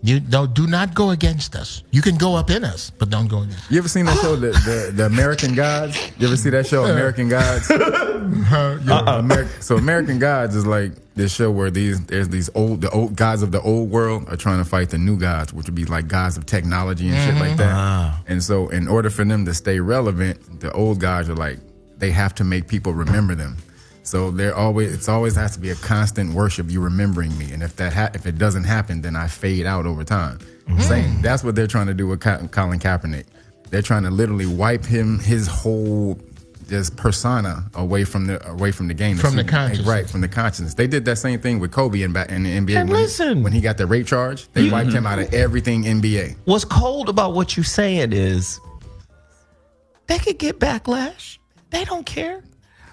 You do not go against us. You can go up in us, but don't go against us. You ever seen that show, the American Gods? You ever see that show, American Gods? So American Gods is like this show where there's these the old gods of the old world are trying to fight the new gods, which would be like gods of technology and shit like that. And so in order for them to stay relevant, the old gods are like, they have to make people remember them. So it always has to be a constant worship, you remembering me. And if it doesn't happen, then I fade out over time. Same. That's what they're trying to do with Colin Kaepernick. They're trying to literally wipe his whole just persona away from the game. From the consciousness. Right, from the consciousness. They did that same thing with Kobe in the NBA. And listen. When he got the rape charge, they wiped him out of everything NBA. What's cold about what you're saying is they could get backlash. They don't care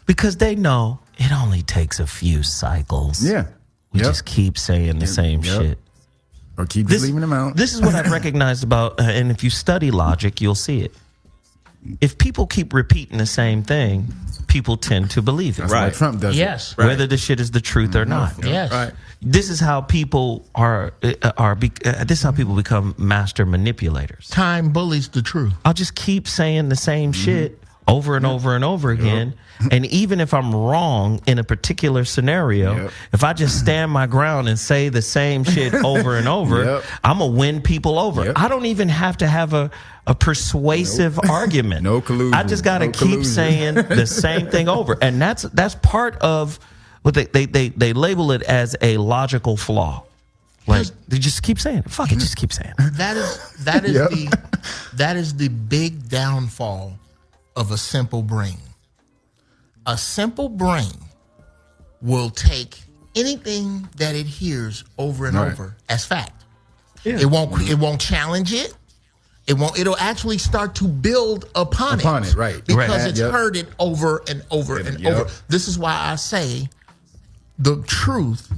because they know it only takes a few cycles. Yeah. We just keep saying the same shit. Or keep leaving them out. This is what I've recognized about, and if you study logic, you'll see it. If people keep repeating the same thing, people tend to believe it. That's why Trump does it. Yes. Whether the shit is the truth or not. Yes. Right. This is how people this is how people become master manipulators. Time bullies the truth. I'll just keep saying the same shit over and over and over again. And even if I'm wrong in a particular scenario, if I just stand my ground and say the same shit over and over, I'm going to win people over. I don't even have to have a persuasive argument. No collusion. I just got to keep saying the same thing over. And that's part of what they label it as a logical flaw. Like they just keep saying it. Fuck it, just keep saying it. That is the big downfall of a simple brain. A simple brain will take anything that it hears over and over as fact. Yeah. It won't challenge it. It'll actually start to build upon it. Right. Because it's heard it over and over and over. This is why I say the truth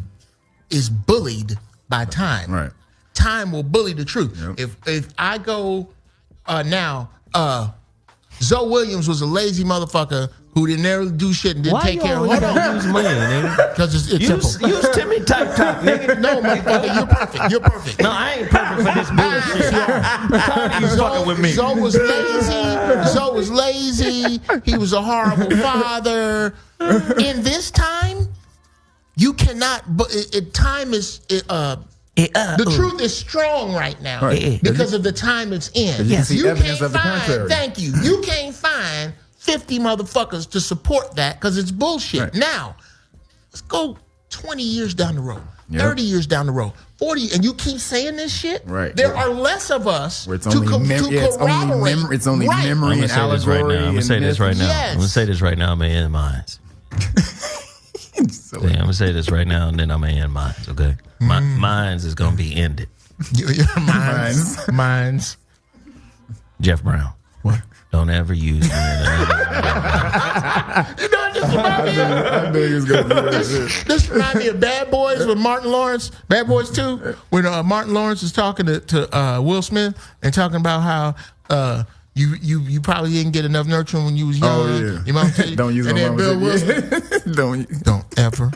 is bullied by time. Right. Time will bully the truth. If I go now, Zoe Williams was a lazy motherfucker who didn't ever do shit and didn't take care of her. Use money, nigga? Because it's simple. Use Timmy Tight talk, nigga. No, motherfucker, you're perfect. You're perfect. No, I ain't perfect for this bullshit. You fucking with me. Zoe was lazy. He was a horrible father. In this time, you cannot. But time is. The truth is strong right now because of the time it's in. Yes, you can't find. Thank you. You can't find 50 motherfuckers to support that because it's bullshit. Right. Now, let's go 20 years down the road. 30 years down the road, 40, and you keep saying this shit, right? There are less of us to corroborate. It's only memory and allegory. I'm gonna say this right now. Yes. I'm gonna say this right now. I'm gonna end mine. I'm gonna say this right now, and then I'm gonna end mine. Okay, mine's is gonna be ended. Mine's. Jeff Brown. What? Don't ever use me. You know, this reminds me of Bad Boys with Martin Lawrence. Bad Boys 2, when Martin Lawrence is talking to Will Smith and talking about how you probably didn't get enough nurturing when you was young. Oh yeah. Your mom tell you, don't use and my then mama Bill Will titties. Smith, don't ever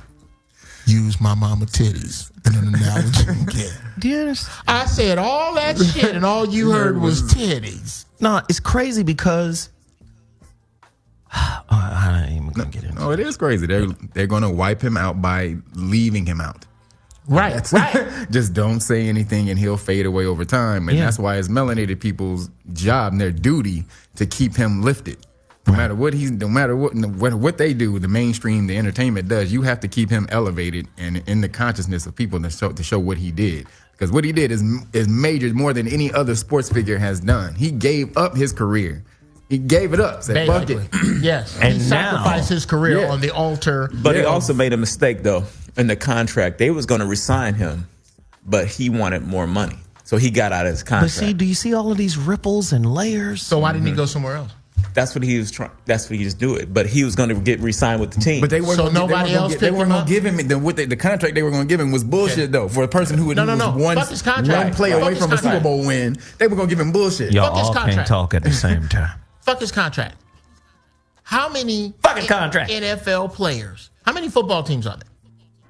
use my mama titties in an analogy again. Do you understand? I said all that shit, and all you heard was titties. No, it's crazy because I ain't even gonna get into it. Oh, it is crazy. They're going to wipe him out by leaving him out. Right. Just don't say anything, and he'll fade away over time. And that's why it's melanated people's job and their duty to keep him lifted. No matter what they do, the mainstream, the entertainment does, you have to keep him elevated and in the consciousness of people to show what he did. Because what he did is major more than any other sports figure has done. He gave up his career. He gave it up. Said, fuck it. Yes. And he sacrificed his career on the altar. But he also made a mistake, though, in the contract. They was going to resign him, but he wanted more money. So he got out of his contract. But see, do you see all of these ripples and layers? So why didn't he go somewhere else? That's what he was trying. That's what he was doing. But he was going to get re-signed with the team. But they weren't. So nobody else. They weren't going to give him the contract they were going to give him was bullshit though. For a person who was one play away from a Super Bowl win, they were going to give him bullshit. Y'all all can't talk at the same time. Fuck his contract. How many fucking contract NFL players? How many football teams are there?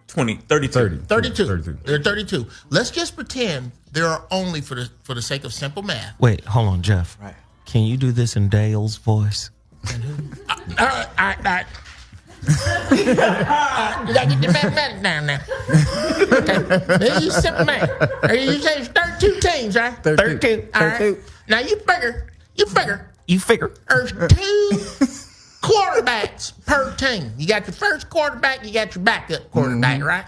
32. 32. There are 32. Let's just pretend there are only, for the sake of simple math. Wait, hold on, Jeff. Right. Can you do this in Dale's voice? All right. You gotta get the mathematics down now. Okay. This is simple math. You say it's 32 teams, right? 32. All right. Now you figure. There's 2 quarterbacks per team. You got your first quarterback, you got your backup quarterback, right?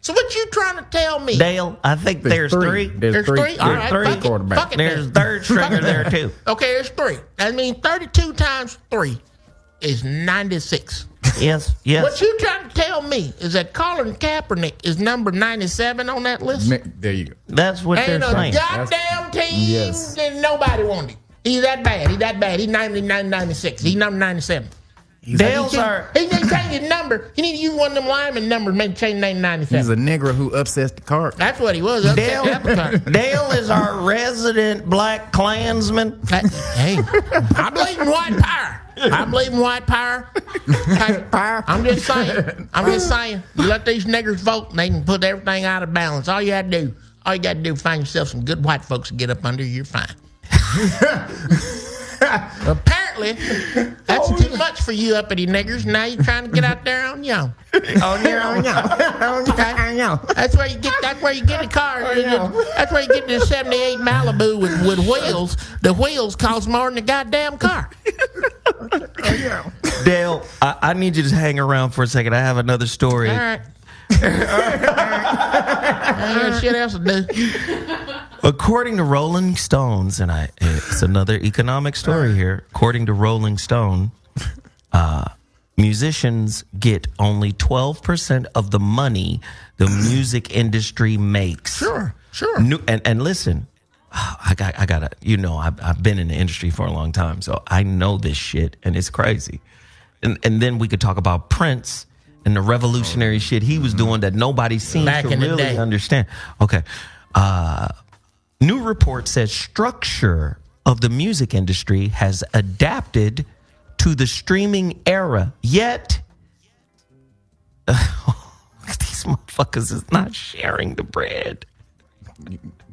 So what you trying to tell me? Dale, I think there's 3. There's 3? All right, three quarterbacks. There's third stringer there, too. Okay, there's 3. That means 32 times 3 is 96. Yes. What you trying to tell me is that Colin Kaepernick is number 97 on that list? There you go. That's what they're saying. Ain't a goddamn team that nobody wanted. He's that bad. He's 96. He's number 97. Dale's He need to change his number. He need to use one of them lineman numbers, maybe change the name to 97. He's a nigger who upsets the cart. That's what he was. Dale is our resident black Klansman. Hey, I believe in white power. I'm just saying. You let these niggers vote, and they can put everything out of balance. All you got to do is find yourself some good white folks to get up under. You're fine. Apparently, that's too much for you uppity niggers. Now you're trying to get out there on your own. That's where you get. That's where you get the car. That's where you get the '78 Malibu with wheels. The wheels cost more than the goddamn car. Dale, I need you to hang around for a second. I have another story. All right. I got shit else to do. According to Rolling Stones, and it's another economic story here. According to Rolling Stone, musicians get only 12% of the money the music industry makes. Sure. And listen, I gotta, I've been in the industry for a long time, so I know this shit, and it's crazy. And then we could talk about Prince and the revolutionary shit he was doing that nobody seems Back to in the really day. understand. Okay. New report says structure of the music industry has adapted to the streaming era, yet these motherfuckers is not sharing the bread.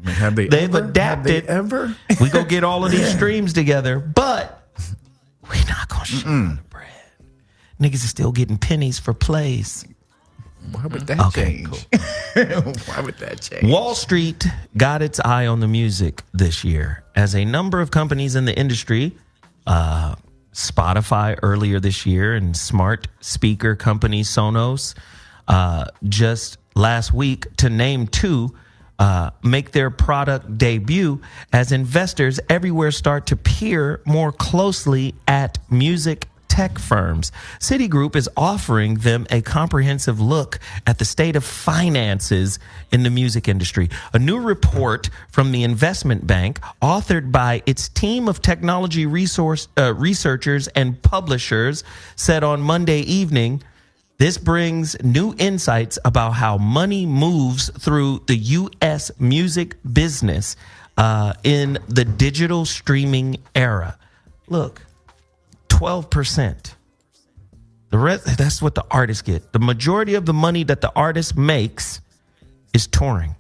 They've adapted. Have they ever? We go get all of these streams together, but we're not going to share the bread. Niggas is still getting pennies for plays. Why would that change? Cool. Why would that change? Wall Street got its eye on the music this year as a number of companies in the industry, Spotify earlier this year and smart speaker company Sonos, just last week, to name two, make their product debut as investors everywhere start to peer more closely at music tech firms. Citigroup is offering them a comprehensive look at the state of finances in the music industry. A new report from the investment bank, authored by its team of technology researchers and publishers, said on Monday evening, this brings new insights about how money moves through the U.S. music business in the digital streaming era. Look, 12%. The rest, that's what the artists get. The majority of the money that the artist makes is touring.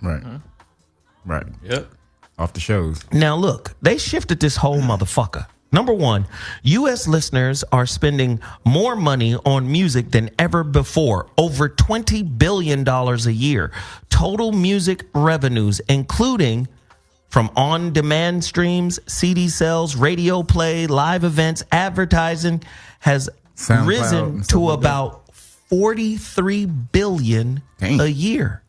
Right. Right. Yep. Off the shows. Now, look, they shifted this whole motherfucker. Number one, U.S. listeners are spending more money on music than ever before, over $20 billion a year. Total music revenues, including from on-demand streams, CD sales, radio play, live events, advertising, has SoundCloud risen to about $43 billion a year.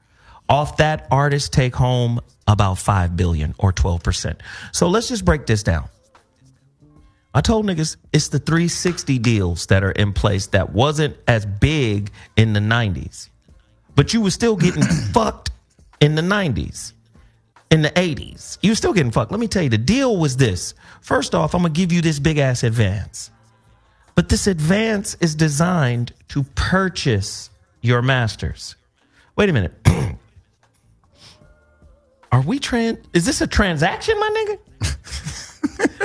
Off that, artists take home about $5 billion or 12%. So let's just break this down. I told niggas it's the 360 deals that are in place that wasn't as big in the 90s. But you were still getting fucked in the 90s. In the 80s. You were still getting fucked. Let me tell you, the deal was this. First off, I'm going to give you this big-ass advance. But this advance is designed to purchase your masters. Wait a minute. Is this a transaction, my nigga?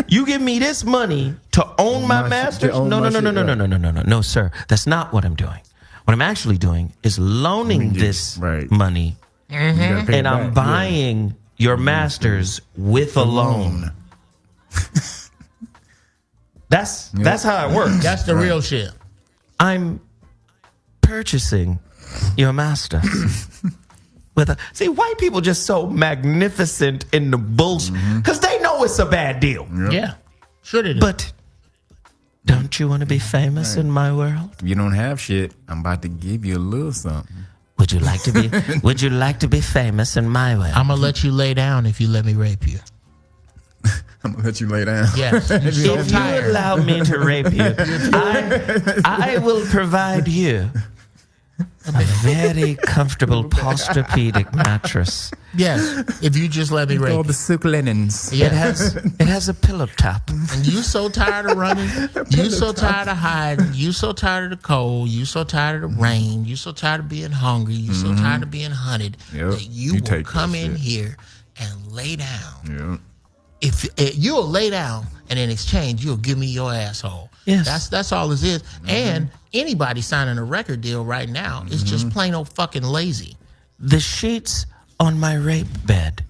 You give me this money to own my masters? No, sir. That's not what I'm doing. What I'm actually doing is loaning this money, and I'm buying your masters with a loan. That's how it works. That's the real shit. I'm purchasing your master. See, white people just so magnificent in the bullshit because they know it's a bad deal. Yeah, sure they do. But don't you want to be famous in my world? You don't have shit. I'm about to give you a little something. Would you like to be? Would you like to be famous in my world? I'm gonna let you lay down if you let me rape you. I'm gonna let you lay down. Yes. If you allow me to rape you, I will provide you a very comfortable posturpedic mattress. Yes, if you just let me rape All the silk linens. It has a pillow top. And you so tired of running, you so tired of hiding, you so tired of the cold, you so tired of the rain, you so tired of being hungry, you so tired of being hunted, that you will come in here and lay down. If you'll lay down, and in exchange you'll give me your asshole. Yes, that's all this is. And anybody signing a record deal right now is just plain old fucking lazy. The sheets on my rape bed.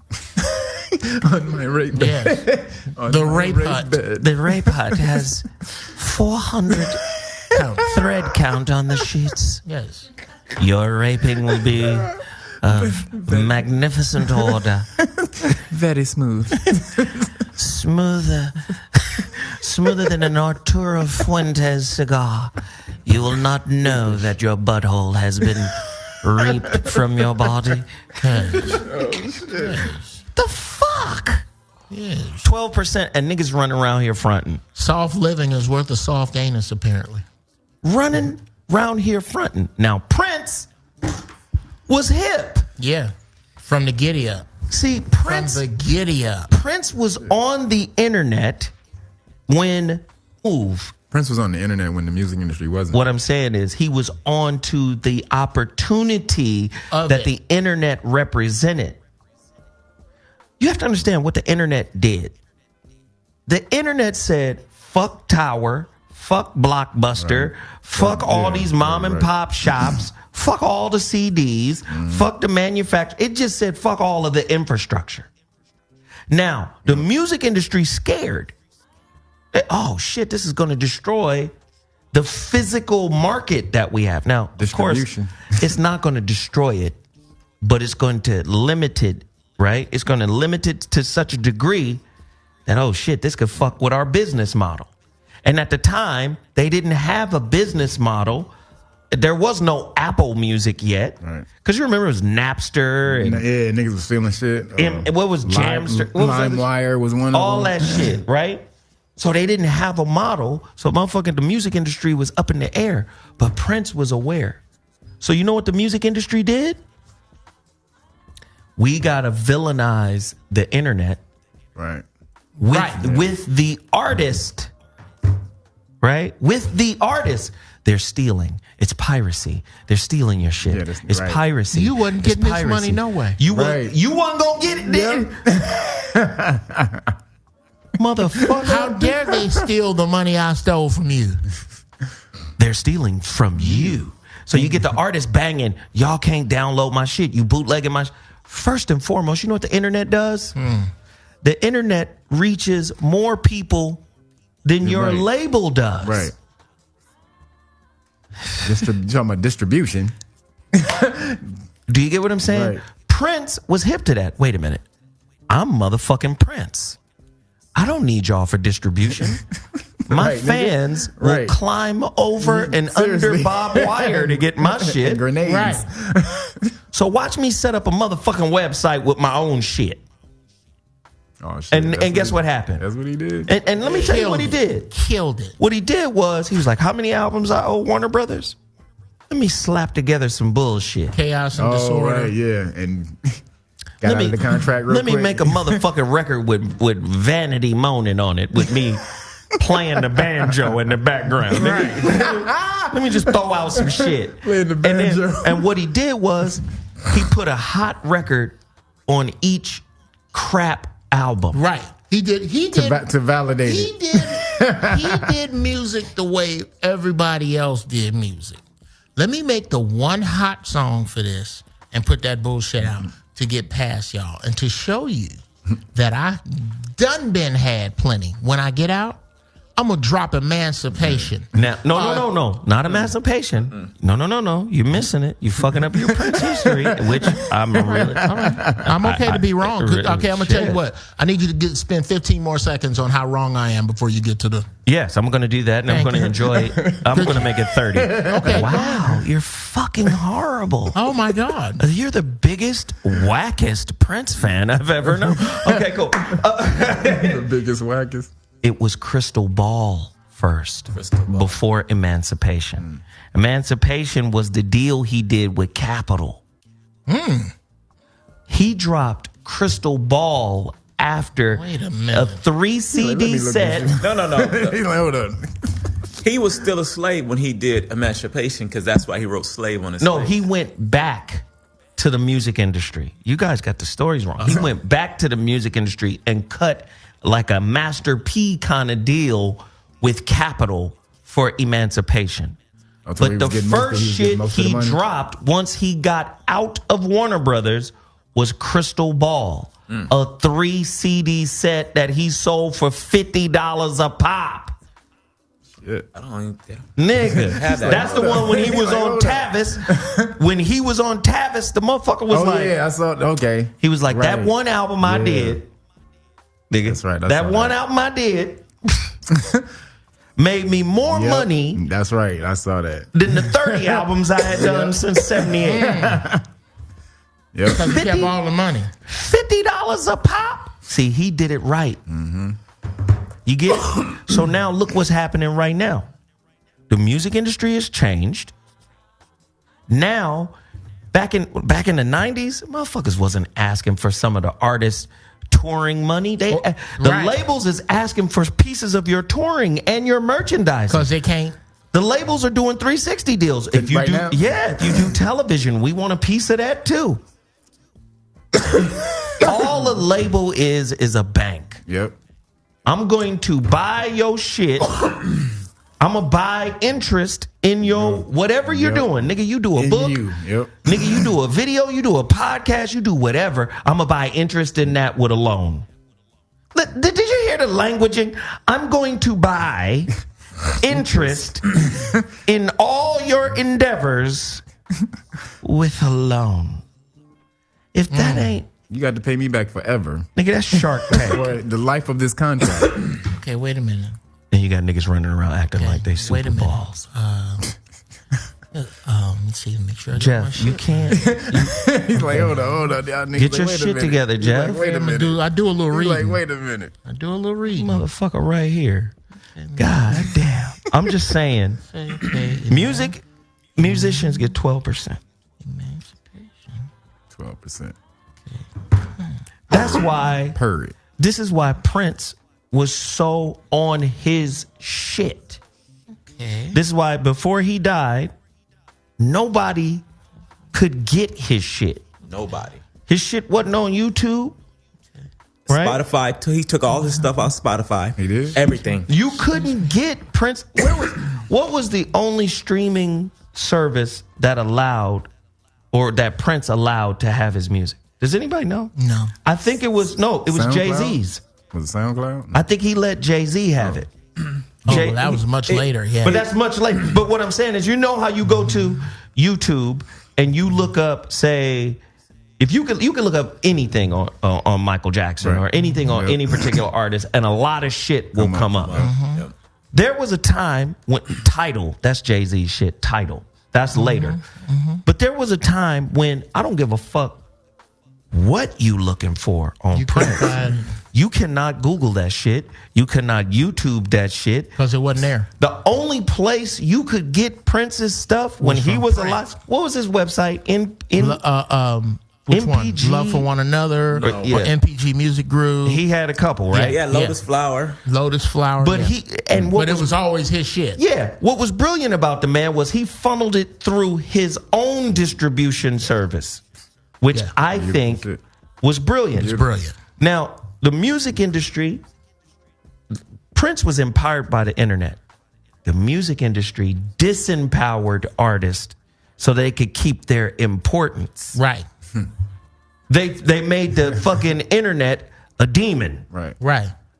On my rape bed. Yes. The rape hut. The rape hut has 400 thread count on the sheets. Yes. Your raping will be of magnificent order. Very smooth. Smoother than an Arturo Fuentes cigar. You will not know that your butthole has been reaped from your body. The fuck? Yes. 12% and niggas running around here fronting. Soft living is worth a soft anus, apparently. Running around here fronting. Now, Prince was hip. Yeah. From the giddy up. See, Prince. From the giddy up. Prince was on the internet when Prince was on the internet when the music industry wasn't. What I'm saying is he was on to the opportunity that the internet represented. You have to understand what the internet did. The internet said, fuck Tower, fuck Blockbuster, fuck all these mom and pop shops, fuck all the CDs, fuck the manufacturer. It just said fuck all of the infrastructure. Now, the music industry scared. Oh, shit, this is going to destroy the physical market that we have. Now, of course, it's not going to destroy it, but it's going to limit it, right? It's going to limit it to such a degree that, oh, shit, this could fuck with our business model. And at the time, they didn't have a business model there was no Apple Music yet. Right. Because you remember it was Napster. And, yeah, niggas was stealing shit. and what was Jamster? LimeWire was one of them. All that shit, right? So they didn't have a model. So the music industry was up in the air. But Prince was aware. So you know what the music industry did? We got to villainize the internet. Right. With the artist. Right? With the artist. They're stealing. It's piracy. They're stealing your shit. Yeah, it's piracy. You wasn't getting this money no way. You wasn't going to get it then. Motherfucker. How dare they steal the money I stole from you? They're stealing from you. So you get the artist banging, y'all can't download my shit. You bootlegging my shit. First and foremost, you know what the internet does? The internet reaches more people than your label does. Right. Talking about distribution. Do you get what I'm saying? Right. Prince was hip to that. Wait a minute. I'm motherfucking Prince. I don't need y'all for distribution. My fans will climb over and under barbed wire to get my shit. And grenades. Right. So watch me set up a motherfucking website with my own shit. Oh, shit. And guess what happened? That's what he did. And let me tell you what he did. Killed it. What he did was, he was like, how many albums I owe Warner Brothers? Let me slap together some bullshit. Chaos and disorder. Right, yeah. And got out of the contract real quick. Let me make a motherfucking record with Vanity moaning on it, with me playing the banjo in the background. Right. Let me just throw out some shit. Playing the banjo. And what he did was, he put a hot record on each crap album. Right. He did to validate it. He did music the way everybody else did music. Let me make the one hot song for this and put that bullshit out to get past y'all and to show you that I done been had plenty. When I get out, I'm gonna drop Emancipation. Now, no, not Emancipation. No. You're missing it. You're fucking up your Prince history, which I'm really. All right. I'm okay to be wrong. Okay, I'm gonna tell you what. I need you to spend 15 more seconds on how wrong I am before you get to the. Yes, I'm gonna do that, and I'm gonna enjoy. I'm gonna make it 30. Okay. Wow, you're fucking horrible. Oh my God. You're the biggest, wackest Prince fan I've ever known. Okay, cool. The biggest, wackest. It was Crystal Ball first, before Emancipation. Emancipation was the deal he did with Capitol. He dropped Crystal Ball after a 3 CD set. No. He's like, hold on. He was still a slave when he did Emancipation, because that's why he wrote slave on his No, slave. he went back to the music industry. You guys got the stories wrong. He went back to the music industry and cut like a Master P kind of deal with Capitol for Emancipation. But the first shit he dropped once he got out of Warner Brothers was Crystal Ball, a 3 CD set that he sold for $50 a pop. Shit. I don't even Nigga, that's the one when he was on Tavis. When he was on Tavis, the motherfucker was like, yeah, I saw. Okay, he was like, that one album I did. Nigga, that's right. That one album I did made me more money. That's right. I saw that. Than the 30 albums I had done since 78. Yep. Because he kept all the money. $50 a pop. See, he did it right. You get it? So now look what's happening right now. The music industry has changed. Now, back in the 90s, motherfuckers wasn't asking for some of the artists' touring money. The labels is asking for pieces of your touring and your merchandise. Because they can't. The labels are doing 360 deals. If you if you do television, we want a piece of that too. All a label is a bank. Yep. I'm going to buy your shit. I'm going to buy interest in your whatever you're doing. Nigga, you do a book. Nigga, you do a video. You do a podcast. You do whatever. I'm going to buy interest in that with a loan. Did you hear the languaging? I'm going to buy interest in all your endeavors with a loan. If that ain't... You got to pay me back forever. Nigga, that's Shark Tank. For the life of this contract. Okay, wait a minute. And you got niggas running around acting like they Super Balls. Let's see. Make sure I get my Jeff, shit. you can't. He's like, hold on, y'all niggas. Get your like, wait a shit minute. together, He's Jeff. Like, wait a minute. I do a little He's reading. like, wait a minute. I do a little reading. Motherfucker right here. God damn. I'm just saying. Musicians get 12%. 12%. That's why. Purr. This is why Prince was so on his shit. Okay. This is why before he died, nobody could get his shit. Nobody. His shit wasn't on YouTube. Right? Spotify. He took all his stuff off Spotify. He did? Everything. You couldn't get Prince. What was the only streaming service that allowed or that Prince allowed to have his music? Does anybody know? No. I think it was SoundCloud? Jay-Z's. Was it SoundCloud? I think he let Jay-Z have it. Well, that was much later. Yeah. But that's much later. But what I'm saying is, you know how you go to YouTube and you look up, say, if you can look up anything on Michael Jackson Right. or anything on any particular artist, and a lot of shit will come up. Yep. There was a time when Tidal, that's Jay-Z's shit, Tidal. That's later. But there was a time when I don't give a fuck what you looking for on Prince. You cannot Google that shit. You cannot YouTube that shit. Because it wasn't there. The only place you could get Prince's stuff when he was alive, what was his website? Which MPG? one? Love for One Another or MPG Music Group. He had a couple, right? Yeah, Lotus Flower. Lotus Flower. But yeah. But it was always his shit. Yeah. What was brilliant about the man was he funneled it through his own distribution service, which I think was brilliant. It's brilliant. Now, the music industry, Prince was empowered by the internet. The music industry disempowered artists so they could keep their importance. Right. They made the fucking internet a demon. Right.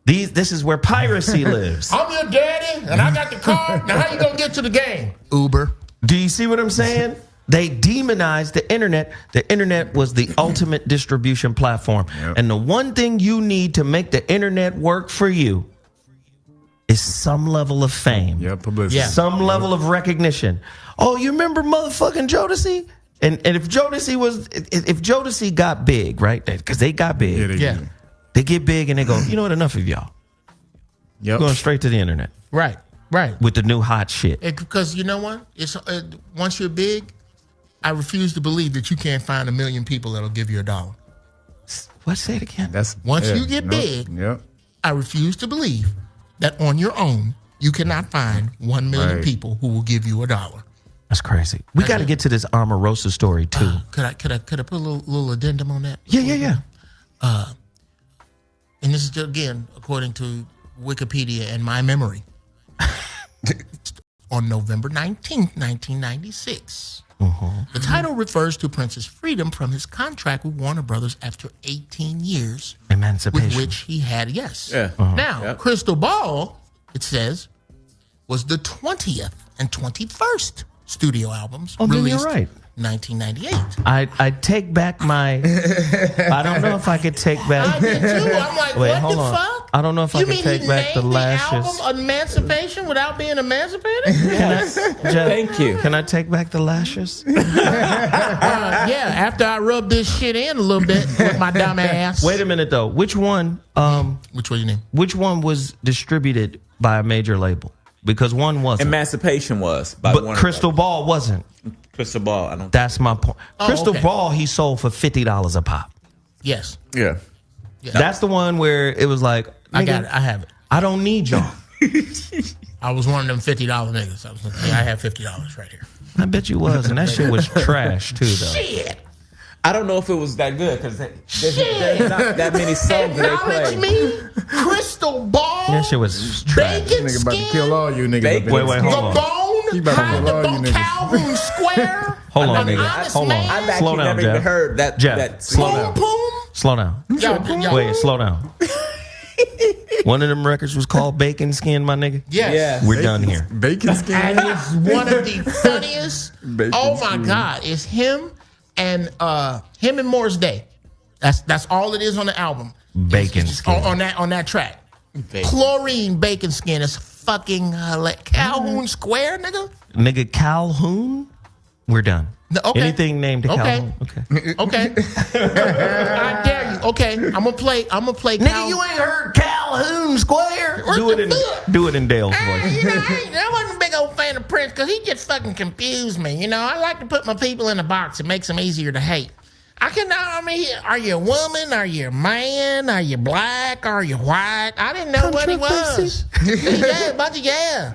This is where piracy lives. I'm your daddy, and I got the car. Now how you gonna get to the game? Uber. Do you see what I'm saying? They demonized the internet. The internet was the ultimate distribution platform. Yep. And the one thing you need to make the internet work for you is some level of fame. Yeah, publicity. Yeah. Some level of recognition. Oh, you remember motherfucking Jodeci? And if Jodeci got big, right? Because they got big. They get big and they go, you know what, enough of y'all. Yep. Going straight to the internet. Right. With the new hot shit. Because you know what? It's once you're big, I refuse to believe that you can't find 1 million people that'll give you $1. What? Say it again. Once you get big, I refuse to believe that on your own you cannot find 1 million people who will give you $1. That's crazy. We got to get to this Omarosa story too. Could I put a little addendum on that? Yeah. And this is again according to Wikipedia and my memory. On November 19th, 1996. The title refers to Prince's freedom from his contract with Warner Brothers after 18 years. Emancipation. With which he had, Yeah. Now, Crystal Ball, it says, was the 20th and 21st studio albums released you're right. 1998. I take back my. I don't know if I could take back. I did too. I'm like, Wait, what hold the on. fuck? I don't know if I could take back the lashes. album Emancipation without being emancipated? Jeff, Thank you. Can I take back the lashes? Yeah, after I rubbed this shit in a little bit with my dumb ass. Wait a minute though. Which one? Which one you name? Which one was distributed by a major label? Because one wasn't. Emancipation was. By But Warner Crystal Brothers. Ball wasn't. Crystal Ball. I don't. That's my point. Crystal okay. Ball he sold for $50 a pop. Yes. Yeah. That's the one where it was like, I got it. I have it. I don't need y'all. I was one of them $50 niggas. I was like, I have $50 right here. I bet you was, and that shit was trash too, though. Shit. I don't know if it was that good because there's not that many songs that they Acknowledge play. me, Crystal Ball. That shit was trash. Bacon Nigga about to skin, kill all you niggas. Bacon. up in Wait, this. hold on. the bone, He about to hide kill the all you bone, niggas. Calhoun Square. Hold on, an nigga. honest Hold on. man. I've actually Slow down, never Jeff. even heard that. Jeff, that slow Boom, down. boom. Slow down. Y'all- Wait, slow down. One of them records was called Bacon Skin, my nigga. Yes. Yeah. We're done here. Bacon skin. And it's one of the funniest. Bacon Oh my skin. God. It's him and Morris Day. That's all it is on the album. Bacon It's Skin. on that track. Chlorine Bacon Skin is fucking Calhoun Square, nigga. Nigga Calhoun? We're done. No, okay. Anything named to Okay. Calhoun? Okay. I dare you. Okay. I'm gonna play. Nigga, you ain't heard Calhoun Square? Do it in Dale's voice. I wasn't a big old fan of Prince because he just fucking confused me. I like to put my people in a box. It makes them easier to hate. Are you a woman? Are you a man? Are you black? Are you white? I didn't know what he was. Yeah.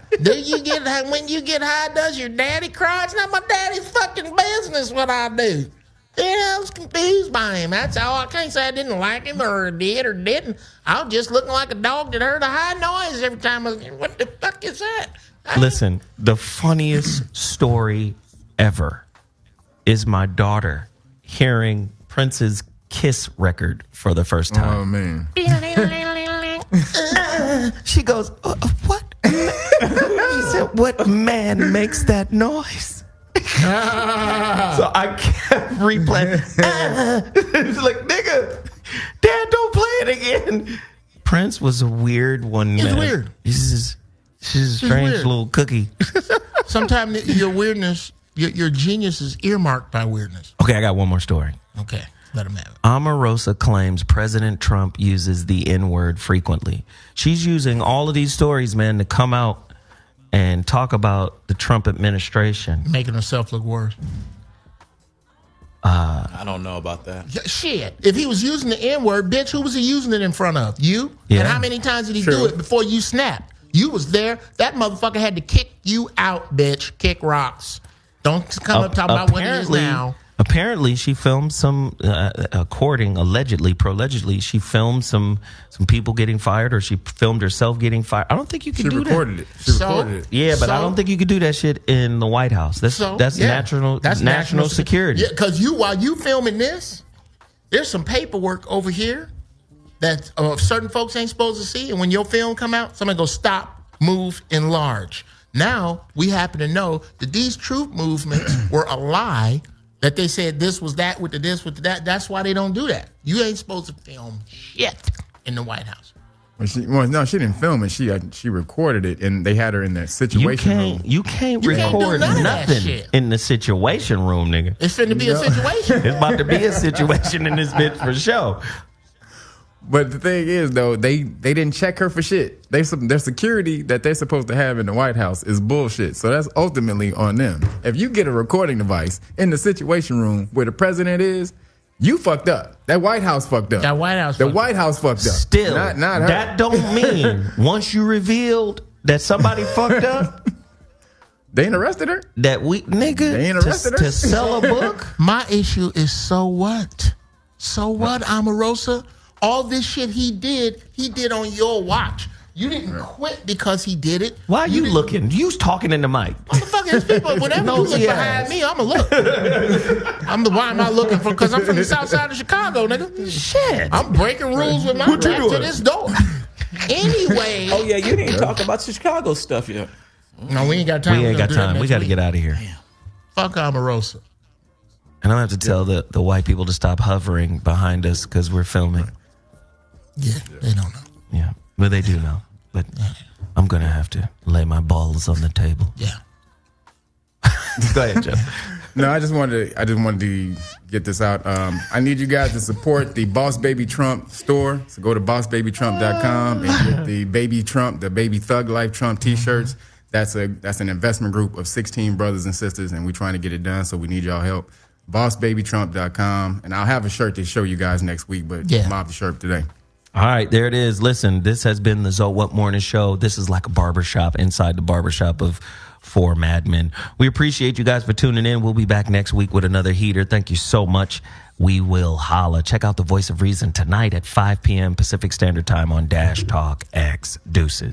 When you get high, does your daddy cry? It's not my daddy's fucking business what I do. I was confused by him. That's all. I can't say I didn't like him or did or didn't. I was just looking like a dog that heard a high noise every time. What the fuck is that? Listen, the funniest story ever is my daughter hearing Prince's Kiss record for the first time. Oh, man. She goes, what? He said, what man makes that noise? So I kept replaying. It's like, nigga, Dad, don't play it again. Prince was a weird one. He's weird. She's a strange little cookie. Sometimes your weirdness, your genius is earmarked by weirdness. Okay, I got one more story. Okay, let him have it. Omarosa claims President Trump uses the N-word frequently. She's using all of these stories, man, to come out and talk about the Trump administration. Making herself look worse. I don't know about that. Yeah, shit. If he was using the N-word, bitch, who was he using it in front of? You? Yeah. And how many times did he do it before you snapped? You was there. That motherfucker had to kick you out, bitch. Kick rocks. Don't come up talking about what it is now. Apparently, she filmed some, allegedly, she filmed some people getting fired, or she filmed herself getting fired. I don't think you can do that. She recorded it. Yeah, but I don't think you could do that shit in the White House. That's national security. Yeah, because while you filming this, there's some paperwork over here that certain folks ain't supposed to see. And when your film come out, somebody goes, stop, move, enlarge. Now, we happen to know that these truth movements were a lie, that they said this was that with the this with the that. That's why they don't do that. You ain't supposed to film shit in the White House. No, she didn't film it. She recorded it, and they had her in that situation room. You can't record nothing in the situation room, nigga. It's finna be a situation. It's about to be a situation in this bitch for sure. But the thing is, though, they didn't check her for shit. Their security that they're supposed to have in the White House is bullshit. So that's ultimately on them. If you get a recording device in the situation room where the president is, you fucked up. That White House fucked up. The White House fucked up. Still, not her. That don't mean once you revealed that somebody fucked up, they ain't arrested her. They ain't arrested her to sell a book. My issue is so what? So what, Omarosa? All this shit he did on your watch. You didn't quit because he did it. Why are you looking? You was talking in the mic. Motherfucker, there's people, whenever you look behind me, I'ma look. Why am I looking for? Because I'm from the south side of Chicago, nigga. Shit. I'm breaking rules with my rap to this door. Anyway. Oh, yeah, you didn't talk about Chicago stuff yet. No, we ain't got time. We ain't got time. We got to get out of here. Damn. Fuck Omarosa. And I'm going to have to tell the white people to stop hovering behind us because we're filming. Yeah, they don't know. Yeah, but they do know. But I'm going to have to lay my balls on the table. Yeah. Go ahead, Jeff. No, I just wanted to get this out. I need you guys to support the Boss Baby Trump store. So go to bossbabytrump.com and get the Baby Trump, the Baby Thug Life Trump t-shirts. That's an investment group of 16 brothers and sisters, and we're trying to get it done, so we need y'all help. bossbabytrump.com, and I'll have a shirt to show you guys next week, but mob the shirt today. All right, there it is. Listen, this has been the ZOWHAT Morning Show. This is like a barbershop inside the barbershop of four madmen. We appreciate you guys for tuning in. We'll be back next week with another heater. Thank you so much. We will holla. Check out the Voice of Reason tonight at 5 p.m. Pacific Standard Time on Dash Talk X. Deuces.